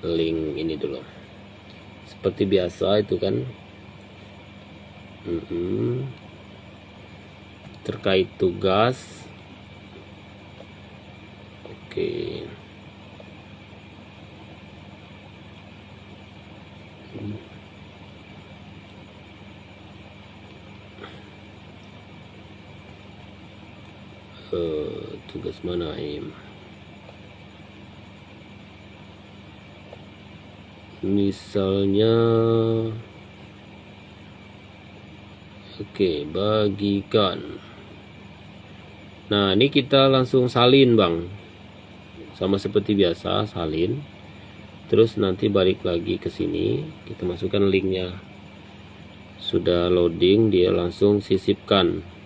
link ini dulu. Seperti biasa itu kan. Terkait tugas. Oke. Tugas mana ini? Misalnya oke, bagikan. Nah, ini kita langsung salin bang, sama seperti biasa salin. Terus nanti balik lagi ke sini, kita masukkan linknya. Sudah loading, dia langsung sisipkan.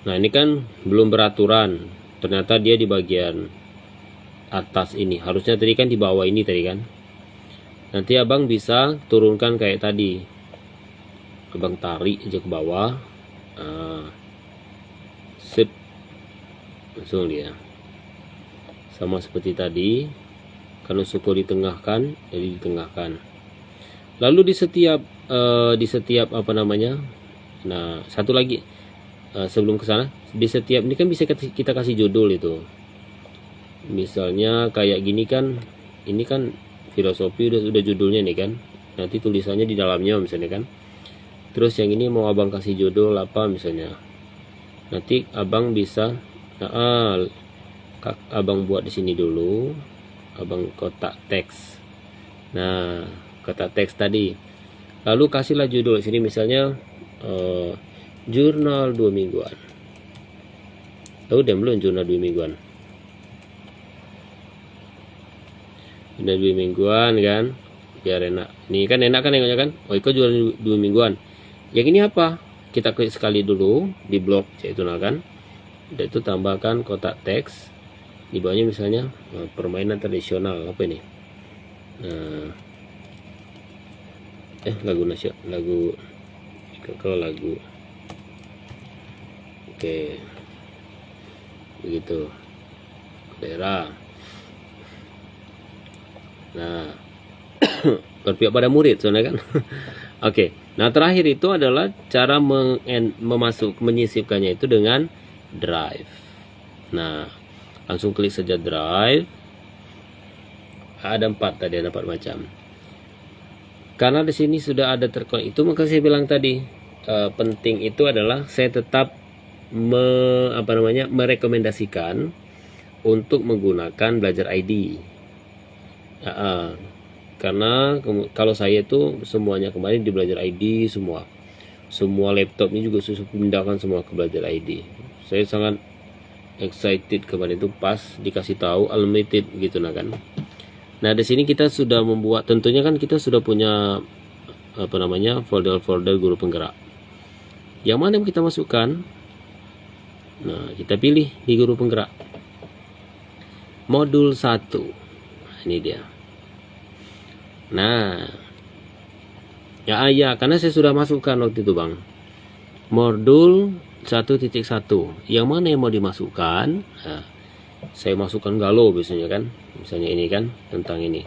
Nah, ini kan belum beraturan. Ternyata dia di bagian atas ini. Harusnya tadi kan di bawah ini tadi kan. Nanti abang bisa turunkan kayak tadi. Abang tarik aja ke bawah. Sip. Langsung dia. Sama seperti tadi. Kalau suku ditengahkan, jadi ditengahkan. Lalu di setiap apa namanya? Nah, satu lagi. Sebelum ke sana, di setiap ini kan bisa kita kasih judul itu. Misalnya kayak gini kan, ini kan filosofi udah judulnya nih kan. Nanti tulisannya di dalamnya misalnya kan. Terus yang ini mau abang kasih judul apa misalnya. Nanti abang bisa abang buat di sini dulu. Abang kotak teks. Nah, kotak teks tadi. Lalu kasihlah judul sini misalnya jurnal 2 mingguan. Udah belum jurnal 2 mingguan? Udah 2 mingguan kan? Biar enak. Nih kan enak kan nengoknya kan? Oh, itu jurnal 2 mingguan. Yang ini apa? Kita klik sekali dulu di blok yaitu kan. Udah itu tambahkan kotak teks. Di bawahnya misalnya permainan tradisional apa ini? Lagu kalau lagu. Oke, begitu daerah. Nah, berpihak pada murid soalnya kan. Oke, nah terakhir itu adalah cara menyisipkannya itu dengan Drive. Nah, langsung klik saja Drive. Ada 4 tadi, ada 4 macam. Karena di sini sudah ada terkonek itu, maka saya bilang tadi penting itu adalah saya tetap merekomendasikan untuk menggunakan belajar ID. Karena kalau saya itu semuanya kemarin di belajar ID semua laptop ini juga sudah pindahkan semua ke belajar ID. Saya sangat excited kemarin itu pas dikasih tahu unlimited gitu kan. Nah di sini kita sudah membuat, tentunya kan kita sudah punya folder-folder guru penggerak. Yang mana yang kita masukkan? Nah kita pilih di guru penggerak modul 1. Nah, ini dia. Nah, ya, karena saya sudah masukkan waktu itu bang, modul 1.1. Yang mana yang mau dimasukkan? Nah, saya masukkan galau biasanya kan, misalnya ini kan tentang ini.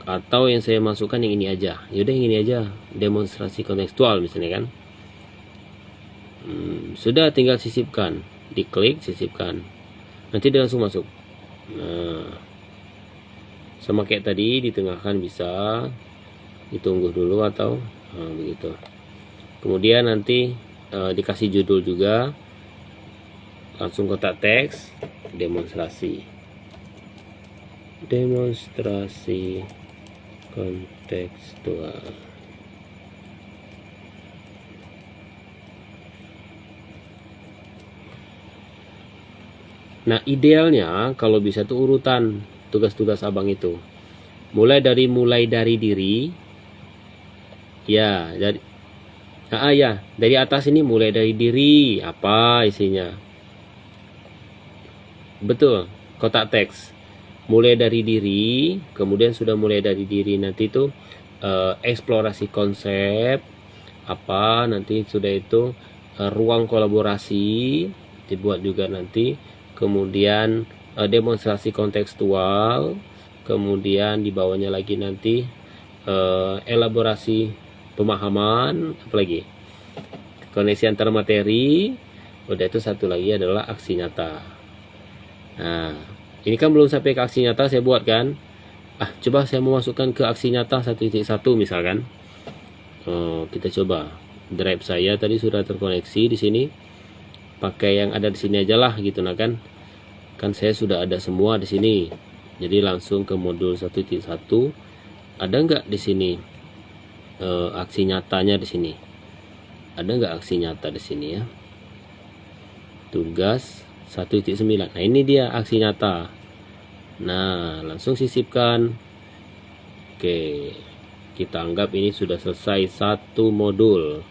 Atau yang saya masukkan yang ini aja. Yaudah yang ini aja, demonstrasi kontekstual misalnya kan. Sudah tinggal sisipkan, diklik sisipkan, nanti dia langsung masuk. Nah, sama kayak tadi ditengahkan bisa, ditunggu dulu atau begitu. Kemudian nanti dikasih judul juga, langsung kotak teks demonstrasi kontekstual. Nah idealnya kalau bisa tuh urutan tugas-tugas abang itu mulai dari diri ya, dari atas ini mulai dari diri, apa isinya, betul, kotak teks mulai dari diri. Kemudian sudah mulai dari diri nanti itu eksplorasi konsep apa, nanti sudah itu ruang kolaborasi dibuat juga nanti. Kemudian demonstrasi kontekstual, kemudian di bawahnya lagi nanti elaborasi pemahaman, apalagi koneksi antar materi. Udah itu satu lagi adalah aksi nyata. Nah ini kan belum sampai ke aksi nyata saya buat kan. Coba saya mau masukkan ke aksi nyata 1.1 misalkan. Kita coba drive saya tadi sudah terkoneksi di sini, pakai yang ada di sini aja lah gitu nah kan saya sudah ada semua di sini. Jadi langsung ke modul 1.1. Ada nggak di sini aksi nyatanya di sini? Ada nggak aksi nyata di sini ya? Tugas 1.9. Nah ini dia aksi nyata. Nah langsung sisipkan. Oke, kita anggap ini sudah selesai satu modul.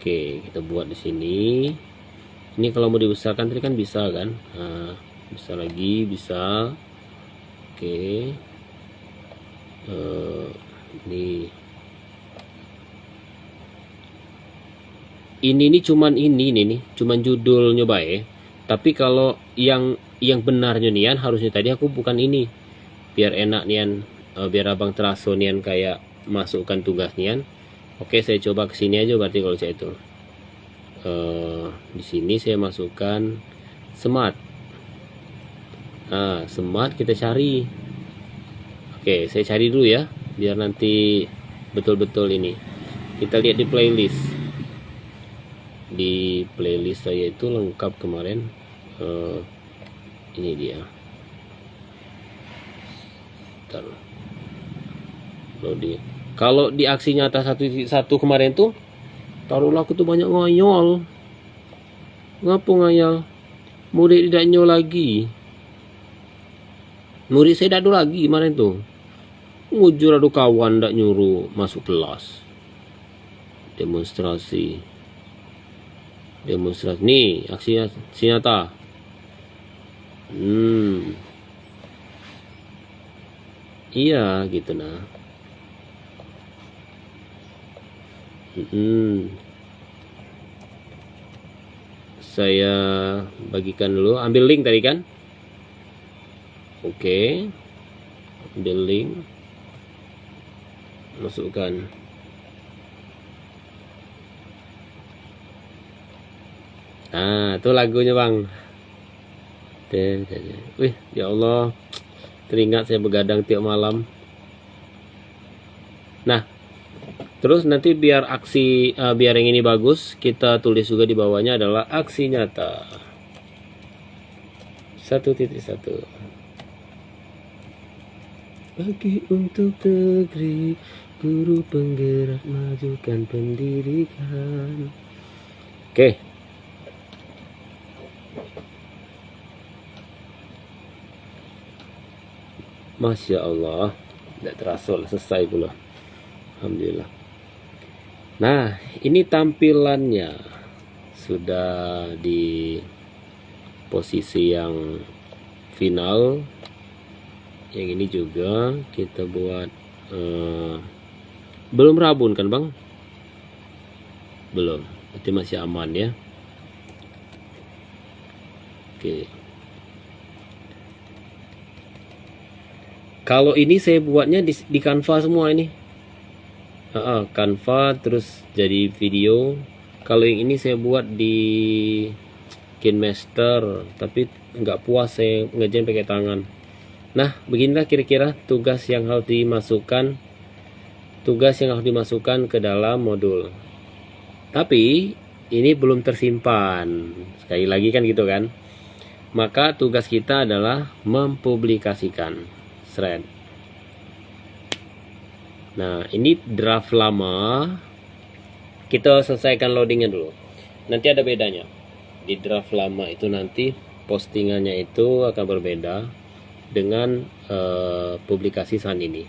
Oke, kita buat di sini. Ini kalau mau dibesarkan tadi kan bisa kan, nah, bisa lagi bisa. Oke, ini cuman judul nyoba ya. Tapi kalau yang benarnya nian harusnya tadi aku bukan ini, biar enak nian, biar abang teraso nian kayak masukkan tugas nian. Oke, saya coba kesini aja berarti kalau saya itu. Di sini saya masukkan smart. Nah smart kita cari. Oke, saya cari dulu ya biar nanti betul-betul ini. Kita lihat di playlist. Di playlist saya itu lengkap kemarin. Ini dia. Kalau di aksi nyata 1.1 kemarin tuh, taruhlah aku tuh banyak ngayal. Ngapa ngayal? Murid tidak nyol lagi. Murid saya dadu lagi kemarin tuh. Ngujur adu kawan ndak nyuruh masuk kelas. Demonstrasi. Nih aksinya nyata. Iya gitu nah. Saya bagikan dulu, ambil link tadi kan. Oke, ambil link, masukkan. Nah itu lagunya bang. Wih ya Allah, teringat saya begadang tiap malam. Nah, terus nanti biar biar yang ini bagus, kita tulis juga di bawahnya adalah aksi nyata 1.1. Bagi untuk negeri, guru penggerak majukan pendidikan. Oke. Masya Allah, tidak terasa selesai pula. Alhamdulillah. Nah, ini tampilannya sudah di posisi yang final. Yang ini juga kita buat belum rabun kan Bang? Belum, berarti masih aman ya. Oke. Kalau ini saya buatnya di Canva semua ini. Canva terus jadi video. Kalau yang ini saya buat di KineMaster, tapi nggak puas saya ngerjain pakai tangan. Nah, beginilah kira-kira tugas yang harus dimasukkan ke dalam modul. Tapi ini belum tersimpan. Sekali lagi kan gitu kan. Maka tugas kita adalah mempublikasikan thread. Nah, ini draft lama. Kita selesaikan loadingnya dulu. Nanti ada bedanya. Di draft lama itu nanti postingannya itu akan berbeda dengan publikasi saat ini.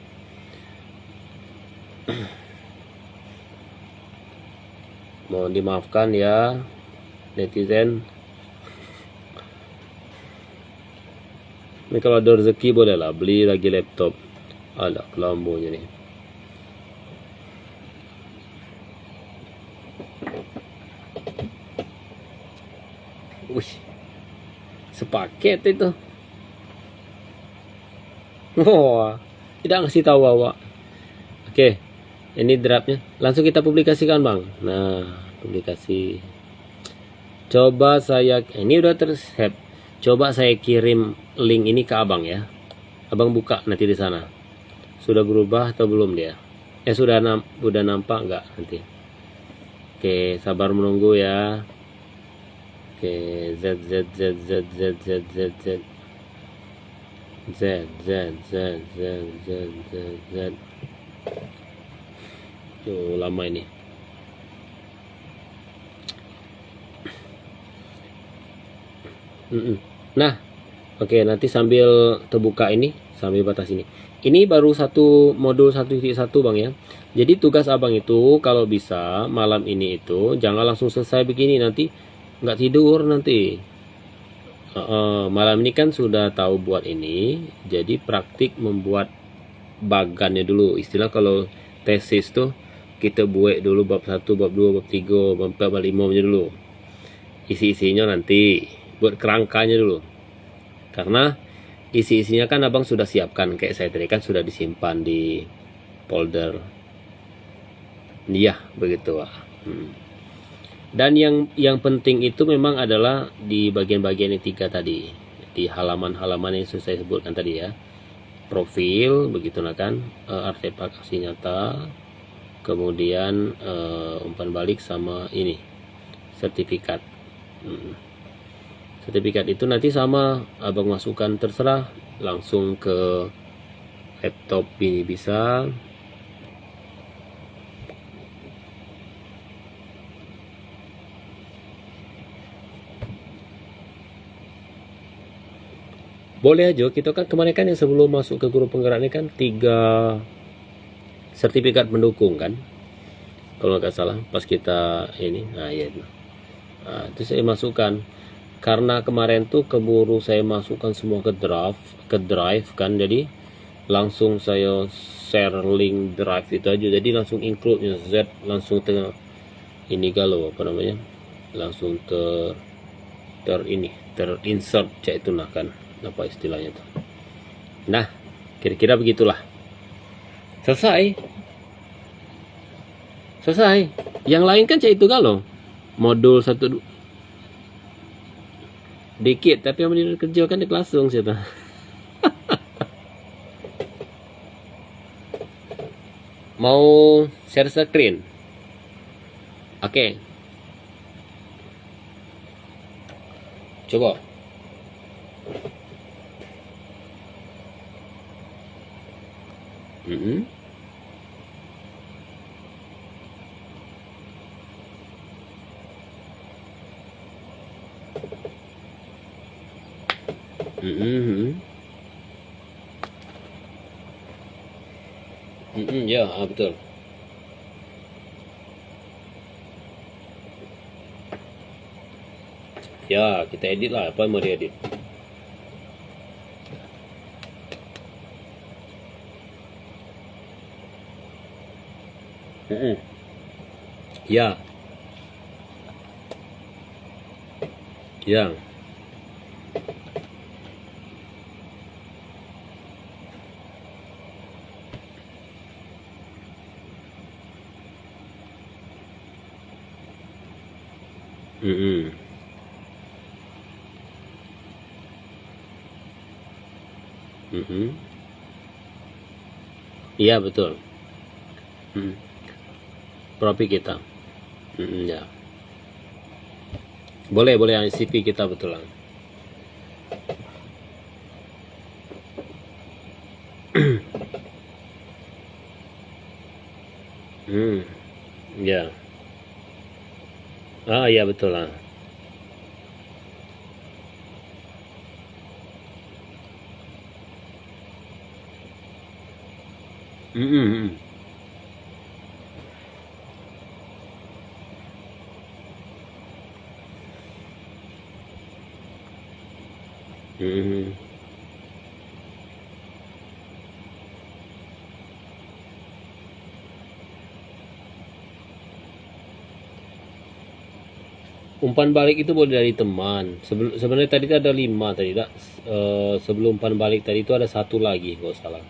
Mohon dimaafkan ya netizen. Ini kalau ada rezeki bolehlah beli lagi laptop. Ada kelambunya nih. Wih, sepaket itu. Oh, tidak ngasih tahu awak. Oke, ini draftnya. Langsung kita publikasikan Bang. Nah, publikasi. Coba saya, ini udah tersave. Coba saya kirim link ini ke Abang ya. Abang buka nanti di sana. Sudah berubah atau belum dia? Sudah nampak nggak nanti? Oke, sabar menunggu ya. Oke, Z. Lama ini. Nah, oke, nanti sambil terbuka ini, sambil batas ini. Ini baru satu modul 1.1 Bang ya. Jadi tugas Abang itu kalau bisa malam ini itu jangan langsung selesai begini, nanti nggak tidur nanti. Malam ini kan sudah tahu buat ini, jadi praktik membuat bagannya dulu. Istilah kalau tesis tuh kita buat dulu bab 1, bab 2, bab 3, bab 4, bab 5 dulu. Isi-isinya nanti buat kerangkanya dulu. Karena isi-isinya kan Abang sudah siapkan, kayak saya tadi kan sudah disimpan di folder. Iya, begitu. Dan yang penting itu memang adalah di bagian-bagian yang 3 tadi, di halaman-halaman yang sudah saya sebutkan tadi ya. Profil, begitu kan, artefak aksi nyata, kemudian umpan balik sama ini sertifikat. Sertifikat itu nanti sama Abang masukkan, terserah langsung ke laptop ini bisa. Boleh aja, kita kan kemarin kan yang sebelum masuk ke guru penggerak ini kan 3 sertifikat pendukung kan, kalau nggak salah pas kita ini. Nah ya, itu saya masukkan karena kemarin tuh keburu saya masukkan semua ke drive kan, jadi langsung saya share link drive itu aja, jadi langsung include Z, langsung ini kalau apa namanya, langsung terinsert cak itu nah kan, apa istilahnya tuh. Nah, kira-kira begitulah. Selesai. Yang lain kan cak itu kalau modul 1 dikit, tapi yang dikerjakan di langsung sih Mau share screen? Oke. Coba. Mm-mm. Mm-mm. Mm-mm, ya, betul. Ya, kita edit lah. Apa yang mau diedit? Mm-mm. Ya, ya. Mm-mm. Mm-mm. Iya, betul. Mm. Profit kita. Mm-mm, ya. Boleh, boleh yang CV kita betul lah. Hmm, ya. Ah, iya betul lah. Mm-mm. Mm-mm. Umpan balik itu boleh dari teman. Sebenarnya tadi itu ada 5 tadi, tak? Sebelum umpan balik tadi itu ada satu lagi, kalau salah.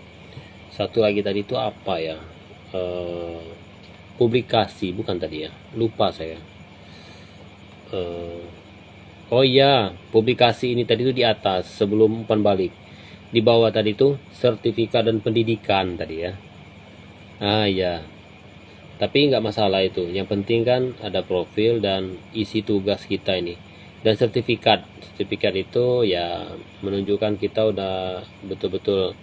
Satu lagi tadi itu apa ya? Eh, Publikasi bukan tadi ya? Lupa saya. Eh, oh iya, publikasi ini tadi itu di atas sebelum umpan balik. Di bawah tadi itu sertifikat dan pendidikan tadi ya. Ah iya. Tapi nggak masalah itu. Yang penting kan ada profil dan isi tugas kita ini. Dan sertifikat. Sertifikat itu ya menunjukkan kita udah betul-betul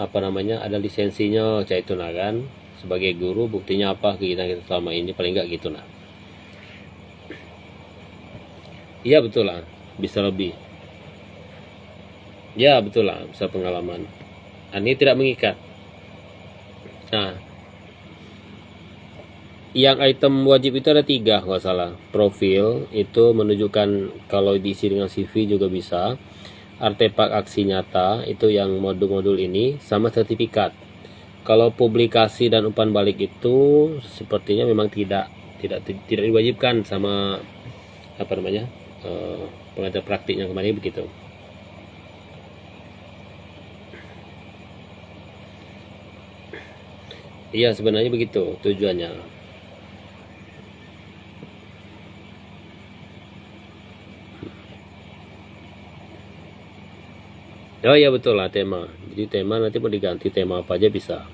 apa namanya ada lisensinya kayak itu nah kan. Sebagai guru buktinya apa kegiatan kita selama ini paling nggak gitu nah. Iya betul lah. Bisa lebih. Ya betul lah. Bisa pengalaman. Ini tidak mengikat. Nah, yang item wajib itu ada 3 kalau salah. Profil itu menunjukkan kalau diisi dengan CV juga bisa. Artefak aksi nyata itu yang modul-modul ini sama sertifikat. Kalau publikasi dan umpan balik itu sepertinya memang tidak diwajibkan sama apa namanya pengajar praktiknya kemarin begitu. Iya sebenarnya begitu tujuannya. Oh iya betul lah tema. Jadi tema nanti mau diganti tema apa aja bisa.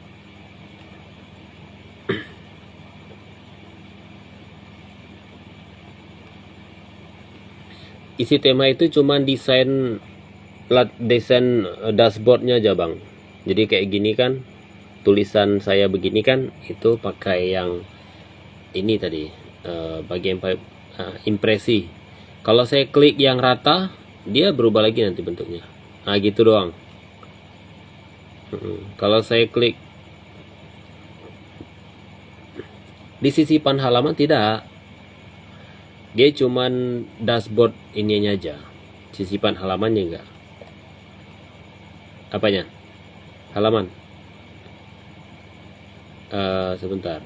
Isi tema itu cuman desain dashboardnya aja bang. Jadi kayak gini kan tulisan saya begini kan itu pakai yang ini tadi bagian impresi. Kalau saya klik yang rata dia berubah lagi nanti bentuknya. Nah gitu doang. Kalau saya klik di sisipan halaman tidak, dia cuman dashboard ininya aja, sisipan halamannya enggak. Apanya? Halaman. Sebentar.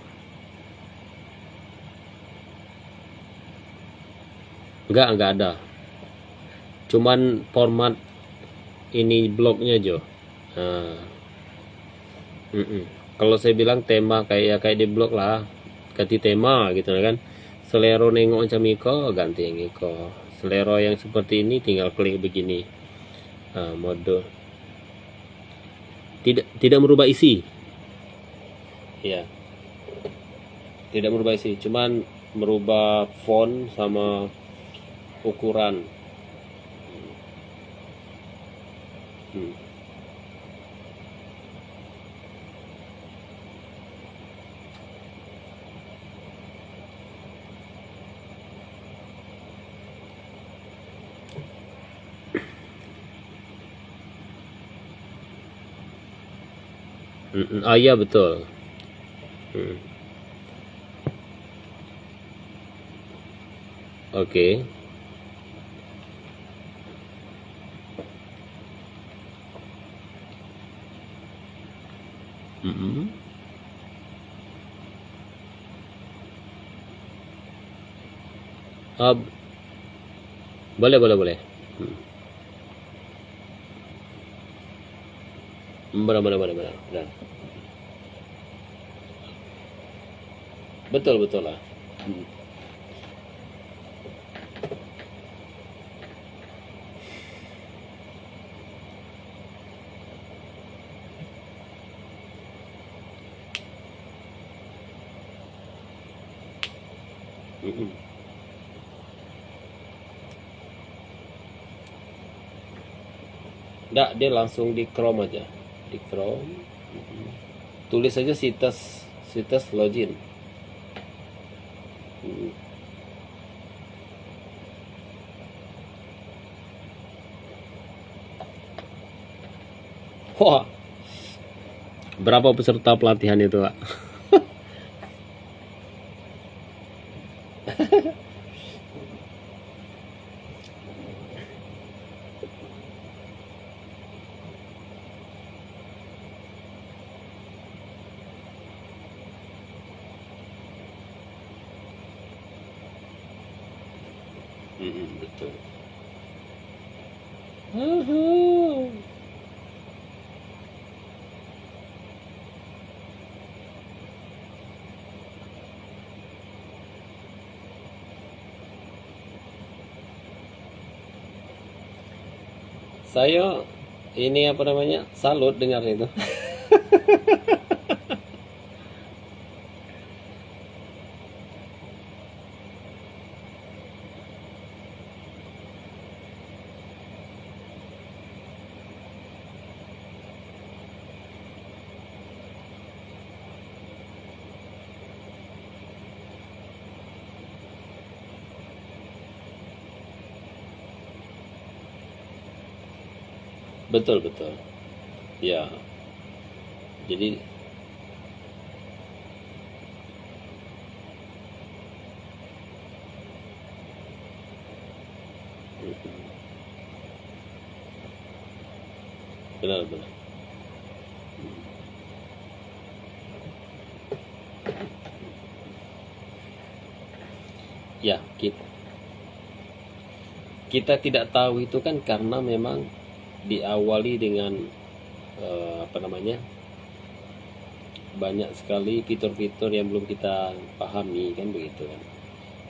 Enggak ada. Cuman format ini blognya aja. Nah, kalau saya bilang tema kayak di blog lah, ganti tema gitu kan. Selero nengok macam iko ganti yang iko. Selero yang seperti ini tinggal klik begini. Mode tidak merubah isi. Ya. Tidak merubah isi, cuman merubah font sama ukuran. Hmm. Ah iya betul. Hmm. Oke. Mm-mm. Ah, boleh boleh boleh. Hmm. Benar benar benar benar. Benar. Betul betul lah. Hmm. Mm-mm. Nggak, dia langsung di Chrome aja. Di Chrome. Tulis aja situs situs login. Mm. Wah, berapa peserta pelatihan itu, Pak? Betul. Uhuh. Saya ini apa namanya? Salut dengar itu. Betul betul. Ya, jadi benar benar. Ya, kita tidak tahu itu kan karena memang diawali dengan apa namanya, banyak sekali fitur-fitur yang belum kita pahami kan begitu kan.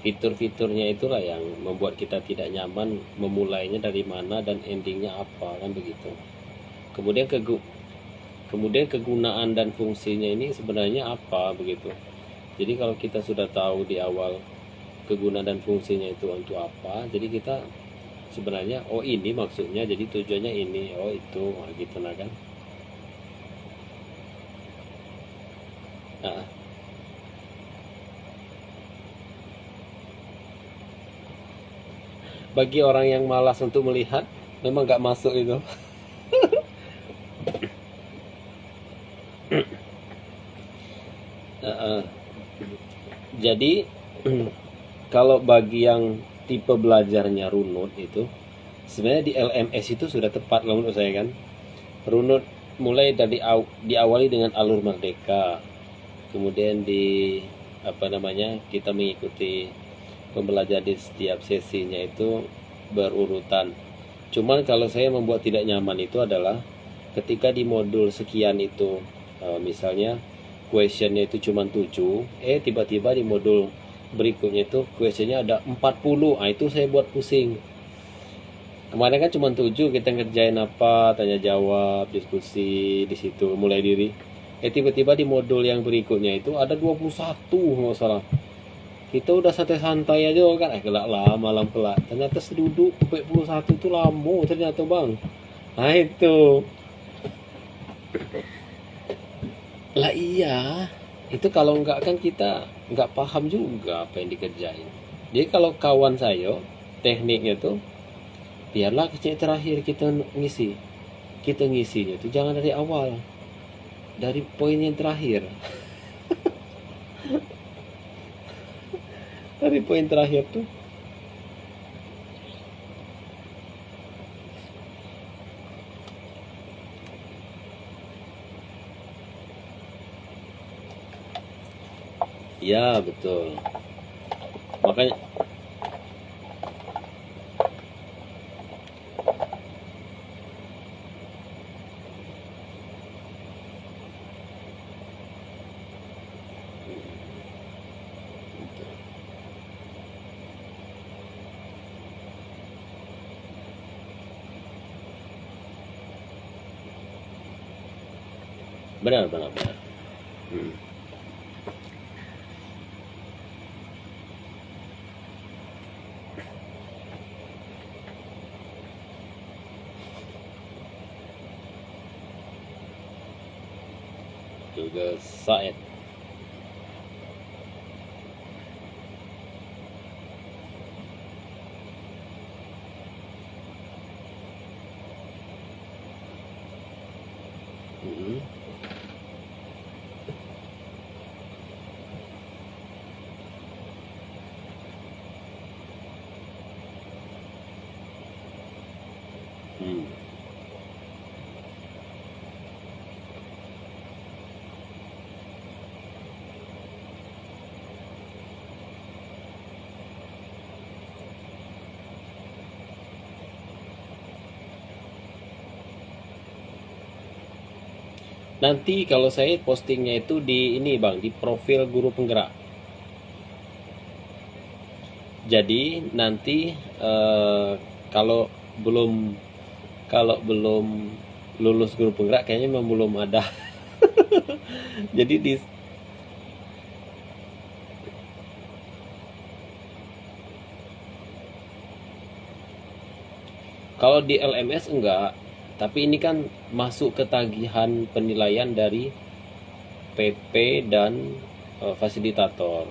Fitur-fiturnya itulah yang membuat kita tidak nyaman memulainya dari mana dan endingnya apa kan begitu. Kemudian kemudian kegunaan dan fungsinya ini sebenarnya apa begitu. Jadi kalau kita sudah tahu di awal kegunaan dan fungsinya itu untuk apa, jadi kita sebenarnya oh ini maksudnya, jadi tujuannya ini, oh itu, nah, gitu nah kan. Nah, bagi orang yang malas untuk melihat, memang nggak masuk itu. Nah, jadi kalau bagi yang tipe belajarnya runut itu, sebenarnya di LMS itu sudah tepat kalau menurut saya kan. Runut mulai dari diawali dengan alur merdeka, kemudian di apa namanya, kita mengikuti pembelajaran di setiap sesinya itu berurutan. Cuman kalau saya membuat tidak nyaman itu adalah ketika di modul sekian itu misalnya questionnya itu cuma 7, tiba-tiba di modul berikutnya itu questionnya ada 40. Ah itu saya buat pusing. Kemarin kan cuma 7, kita ngerjain apa, tanya jawab, diskusi di situ, mulai diri. Tiba-tiba di modul yang berikutnya itu ada 21 nggak salah. Kita udah santai-santai aja kan, kelak lah malam kelak. Ternyata seduduk 41 itu lambo ternyata bang. Nah itu. Lah iya. Itu kalau enggak kan kita nggak paham juga apa yang dikerjain. Jadi kalau kawan saya tekniknya tuh biarlah kecil terakhir kita ngisi. Kita ngisinya tuh jangan dari awal. Dari poin yang terakhir. Dari poin terakhir tuh. Ya betul. Makanya benar benar benar. Hmm. Juga Said. Hmm. Hmm. Nanti kalau saya postingnya itu di ini bang, di profil guru penggerak. Jadi nanti kalau belum kalau belum lulus guru penggerak kayaknya memang belum ada. Jadi di kalau di LMS enggak, tapi ini kan masuk ke tagihan penilaian dari PP dan fasilitator.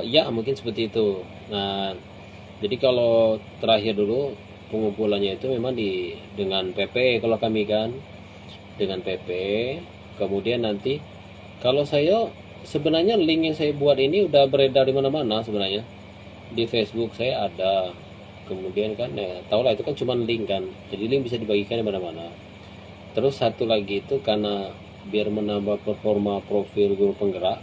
Ya mungkin seperti itu. Nah, jadi kalau terakhir dulu pengumpulannya itu memang dengan PP kalau kami kan dengan PP. Kemudian nanti kalau saya sebenarnya link yang saya buat ini udah beredar di mana-mana sebenarnya. Di Facebook saya ada. Kemudian kan ya tau lah itu kan cuma link kan. Jadi link bisa dibagikan di mana-mana. Terus satu lagi itu karena biar menambah performa profil guru penggerak.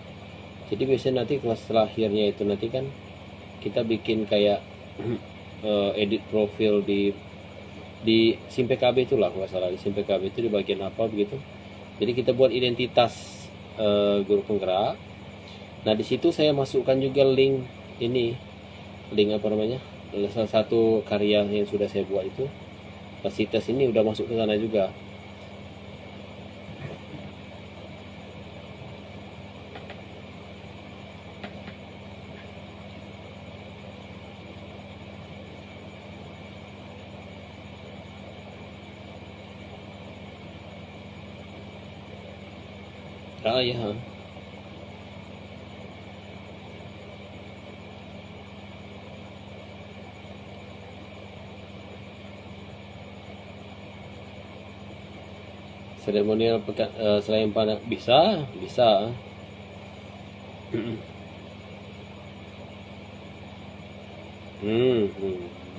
Jadi biasanya nanti kelas terakhirnya itu nanti kan kita bikin kayak edit profil di SIM PKB itulah nggak salah, di SIM PKB itu di bagian apa begitu. Jadi kita buat identitas guru penggerak. Nah di situ saya masukkan juga link ini, link apa namanya, salah satu karya yang sudah saya buat itu, fasilitas ini udah masuk ke sana juga. Ah ya, seremonial selain pada bisa bisa.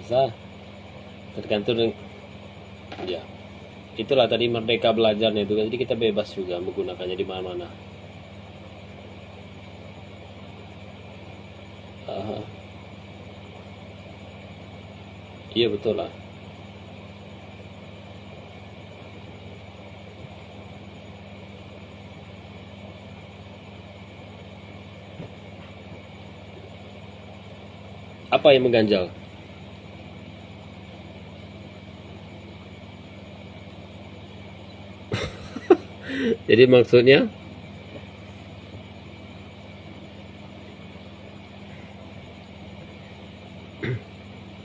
Bisa tergantung ya. Itulah tadi merdeka belajarnya itu, jadi kita bebas juga menggunakannya di mana-mana. Ah, iya betul lah. Apa yang mengganjal? Jadi maksudnya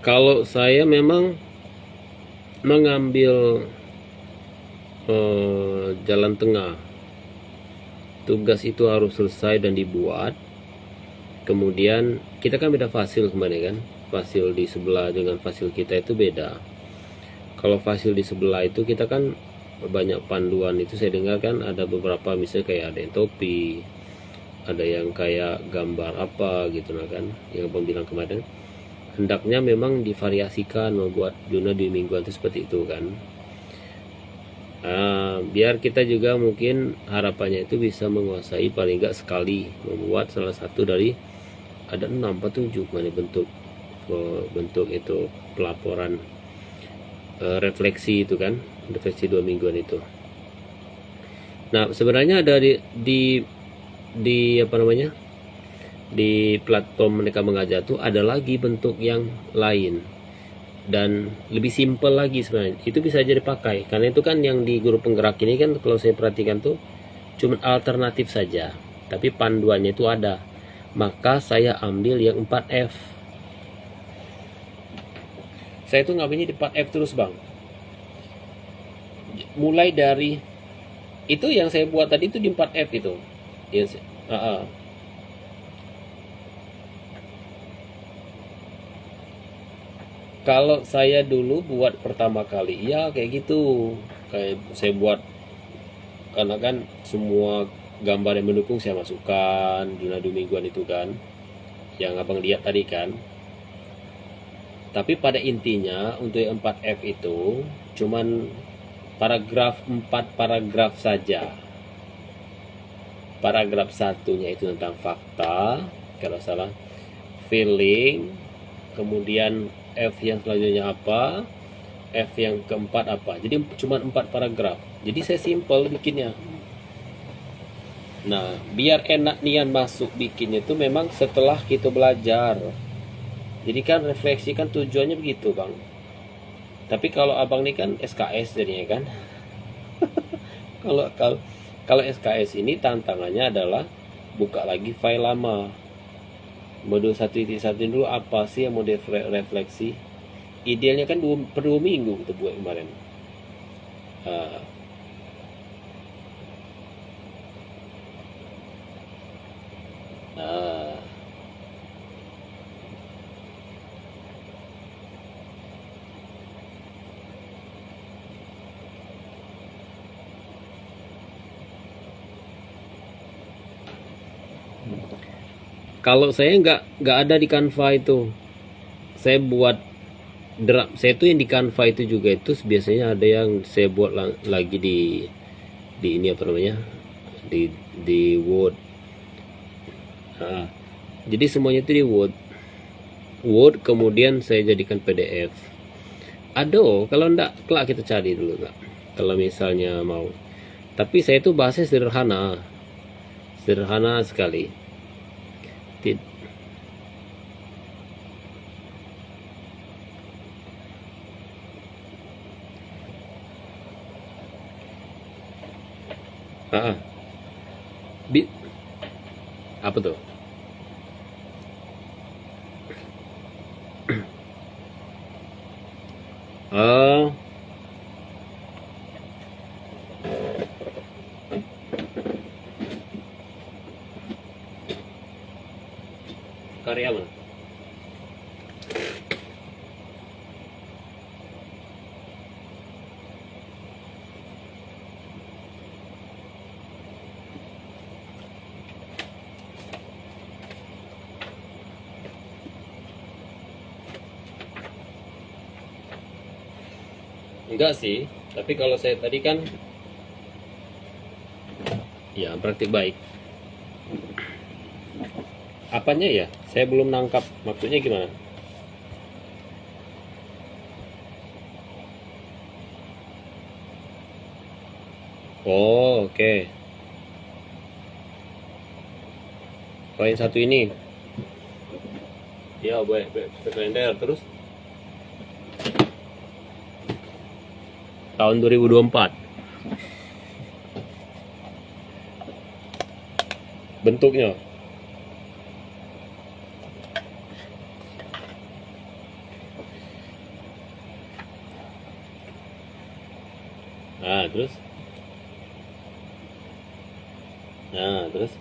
kalau saya memang mengambil jalan tengah, tugas itu harus selesai dan dibuat. Kemudian kita kan beda fasil kemarin kan, fasil di sebelah dengan fasil kita itu beda. Kalau fasil di sebelah itu kita kan banyak panduan, itu saya dengar kan ada beberapa, misalnya kayak ada yang topi, ada yang kayak gambar apa gitu nah kan, yang abang bilang kemarin hendaknya memang divariasikan, membuat jurnal di mingguan itu seperti itu kan. Biar kita juga mungkin harapannya itu bisa menguasai paling enggak sekali membuat salah satu dari ada 6 atau 7 mana bentuk itu pelaporan refleksi itu kan, refleksi 2 mingguan itu. Nah sebenarnya ada di apa namanya, di platform Merdeka Mengajar tuh ada lagi bentuk yang lain dan lebih simpel lagi sebenarnya. Itu bisa jadi dipakai karena itu kan yang di guru penggerak ini kan kalau saya perhatikan tuh cuma alternatif saja, tapi panduannya itu ada. Maka saya ambil yang 4F. Saya tuh ngambilnya di 4F terus bang. Mulai dari itu yang saya buat tadi itu di 4F itu. Yes. Kalau saya dulu buat pertama kali, ya kayak gitu. Kayak saya buat karena kan semua gambar yang mendukung saya masukkan jurnal mingguan itu kan, yang abang lihat tadi kan. Tapi pada intinya untuk yang 4F itu cuman paragraf 4 paragraf saja. Paragraf satunya itu tentang fakta, kalau salah, feeling, kemudian F yang selanjutnya apa, F yang keempat apa. Jadi cuma 4 paragraf. Jadi saya simple bikinnya. Nah, biar enak nian masuk bikinnya itu memang setelah kita belajar. Jadi kan refleksi kan tujuannya begitu bang. Tapi kalau abang ini kan SKS jadinya kan. kalau SKS ini tantangannya adalah buka lagi file lama. Modul 1.1 dulu apa sih yang mau refleksi? Idealnya kan per 2 minggu kita buat kemarin. Kalau saya nggak ada di Canva itu, saya buat draft. Saya tuh yang di Canva itu juga itu biasanya ada yang saya buat lagi di ini apa namanya, di Word. Jadi semuanya itu di Word kemudian saya jadikan PDF. Aduh, kalau enggak kelak kita cari dulu enggak. Kalau misalnya mau. Tapi saya itu bahasnya sederhana sekali. Apa tuh? Karya mana? Enggak sih, tapi kalau saya tadi kan ya praktik baik. Apanya ya? Saya belum nangkap maksudnya gimana? Oh, oke. Poin satu ini. Ya, boleh kalender. Terus tahun 2024. Bentuknya. Nah, terus. Nah, terus.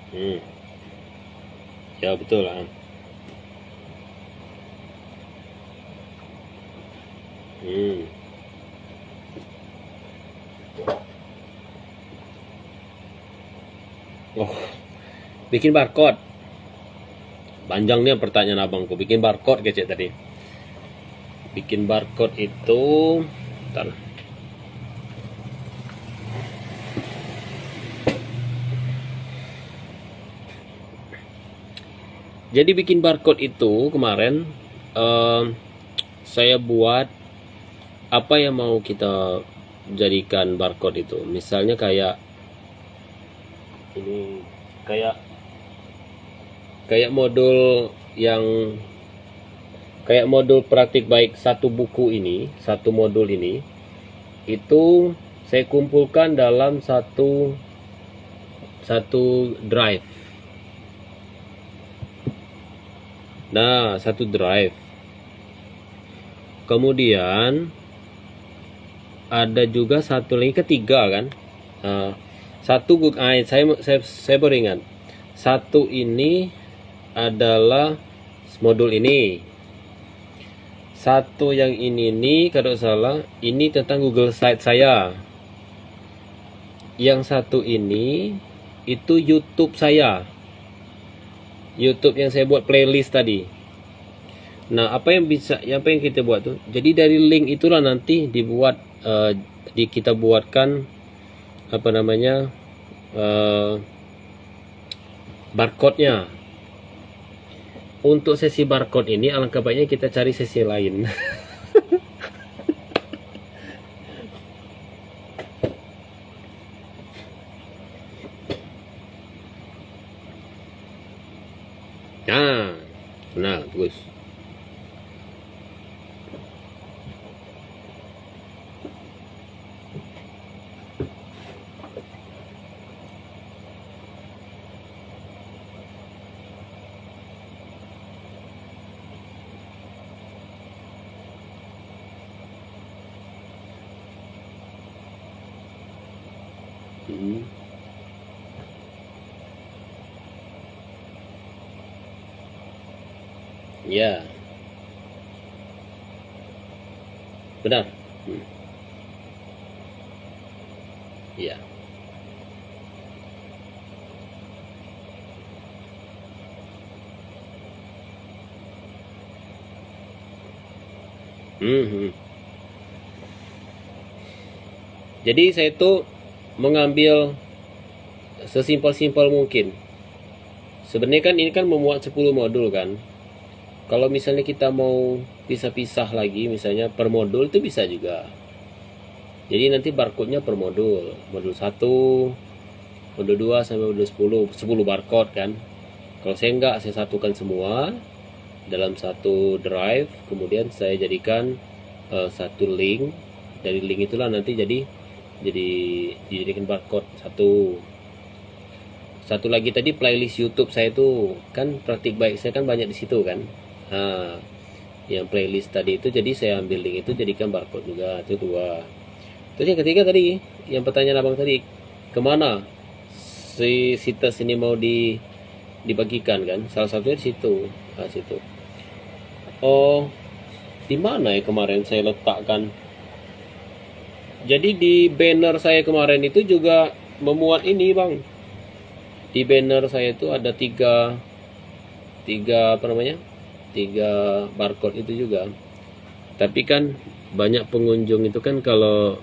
Hmm. Ya, betul lah. Hmm. Oh, bikin barcode. Panjang nih pertanyaan abangku. Bikin barcode kecek tadi. Bikin barcode itu, bentar. Jadi bikin barcode itu kemarin saya buat apa yang mau kita jadikan barcode itu. Misalnya kayak ini, kayak modul yang kayak modul praktik baik satu buku ini, satu modul ini, itu saya kumpulkan dalam satu drive. Nah, satu drive. Kemudian ada juga satu lagi ketiga kan. Saya beringat. Satu ini adalah modul ini. Satu yang ini nih kalau salah ini tentang Google Site saya. Yang satu ini itu YouTube saya. YouTube yang saya buat playlist tadi. Nah, apa yang kita buat tuh? Jadi dari link itulah nanti dibuat kita buatkan apa namanya barcode-nya. Untuk sesi barcode ini alangkah baiknya kita cari sesi lain. Nah, bagus. Ya, benar. Ya. Jadi saya itu mengambil sesimpel-simpel mungkin. Sebenarnya kan ini kan memuat 10 modul kan. Kalau misalnya kita mau pisah-pisah lagi, misalnya per modul itu bisa juga. Jadi nanti barcode-nya per modul. Modul 1, modul 2 sampai modul 10 barcode kan. Kalau saya enggak, saya satukan semua dalam satu drive, kemudian saya jadikan satu link. Dari link itulah nanti jadi dijadikan barcode satu lagi tadi playlist YouTube saya itu kan praktik baik saya kan banyak di situ kan. Nah, yang playlist tadi itu jadi saya ambil link itu jadikan barcode juga, itu dua. Terus yang ketiga tadi yang pertanyaan abang tadi, kemana si situs ini mau dibagikan kan, salah satunya di situ. Nah, situ. Oh, di mana ya kemarin saya letakkan? Jadi di banner saya kemarin itu juga memuat ini bang. Di banner saya itu ada tiga apa namanya, 3 barcode itu juga. Tapi kan banyak pengunjung itu kan kalau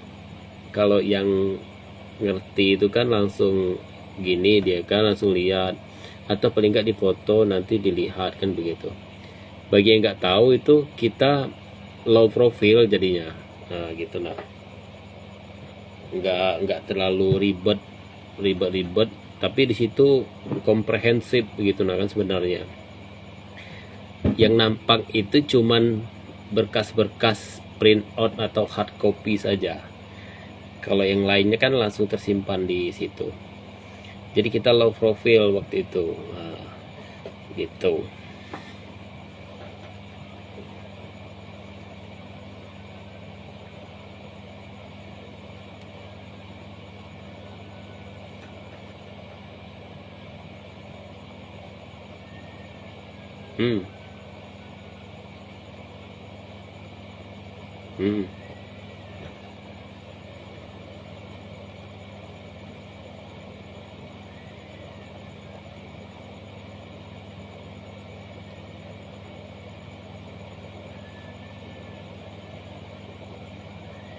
yang ngerti itu kan langsung gini, dia kan langsung lihat, atau paling nggak di foto nanti dilihat kan begitu. Bagi yang nggak tahu itu kita low profile jadinya. Nah gitu nah, nggak terlalu ribet, tapi di situ komprehensif begitu nah kan sebenarnya. Yang nampak itu cuman berkas-berkas print out atau hard copy saja. Kalau yang lainnya kan langsung tersimpan di situ. Jadi kita low profile waktu itu. Nah, gitu. Hmm. Hmm.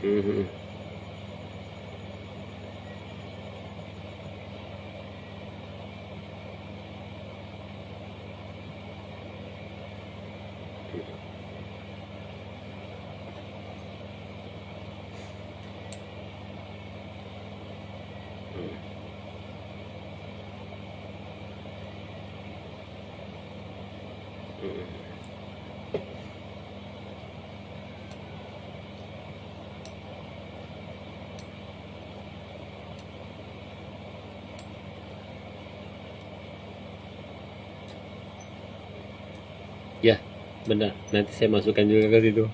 Hmm. Hmm. Ya, benar. Nanti saya masukkan juga ke situ.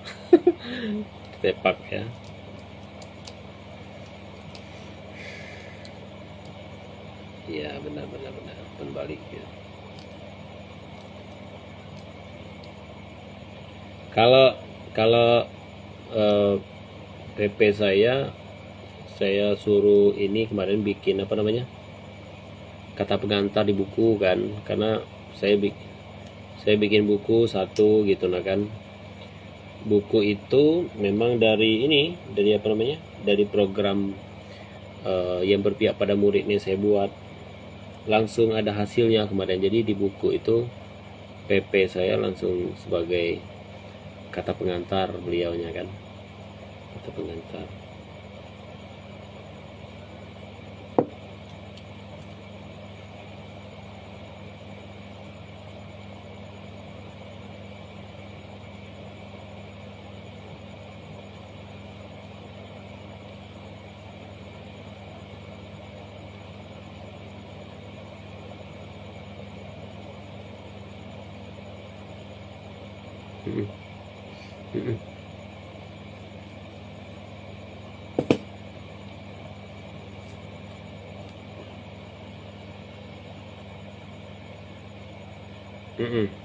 Tepak ya. Iya, benar benar benar. Kembali ya. Kalau kalau eh, PP saya suruh ini kemarin bikin apa namanya? Kata pengantar di buku kan, karena saya bikin buku satu gitu nah kan. Buku itu memang dari ini, dari apa namanya? Dari program yang berpihak pada murid ini saya buat. Langsung ada hasilnya kemarin. Jadi di buku itu PP saya langsung sebagai kata pengantar beliaunya kan. Kata pengantar. Mm-mm. Mm-mm. Mm-mm.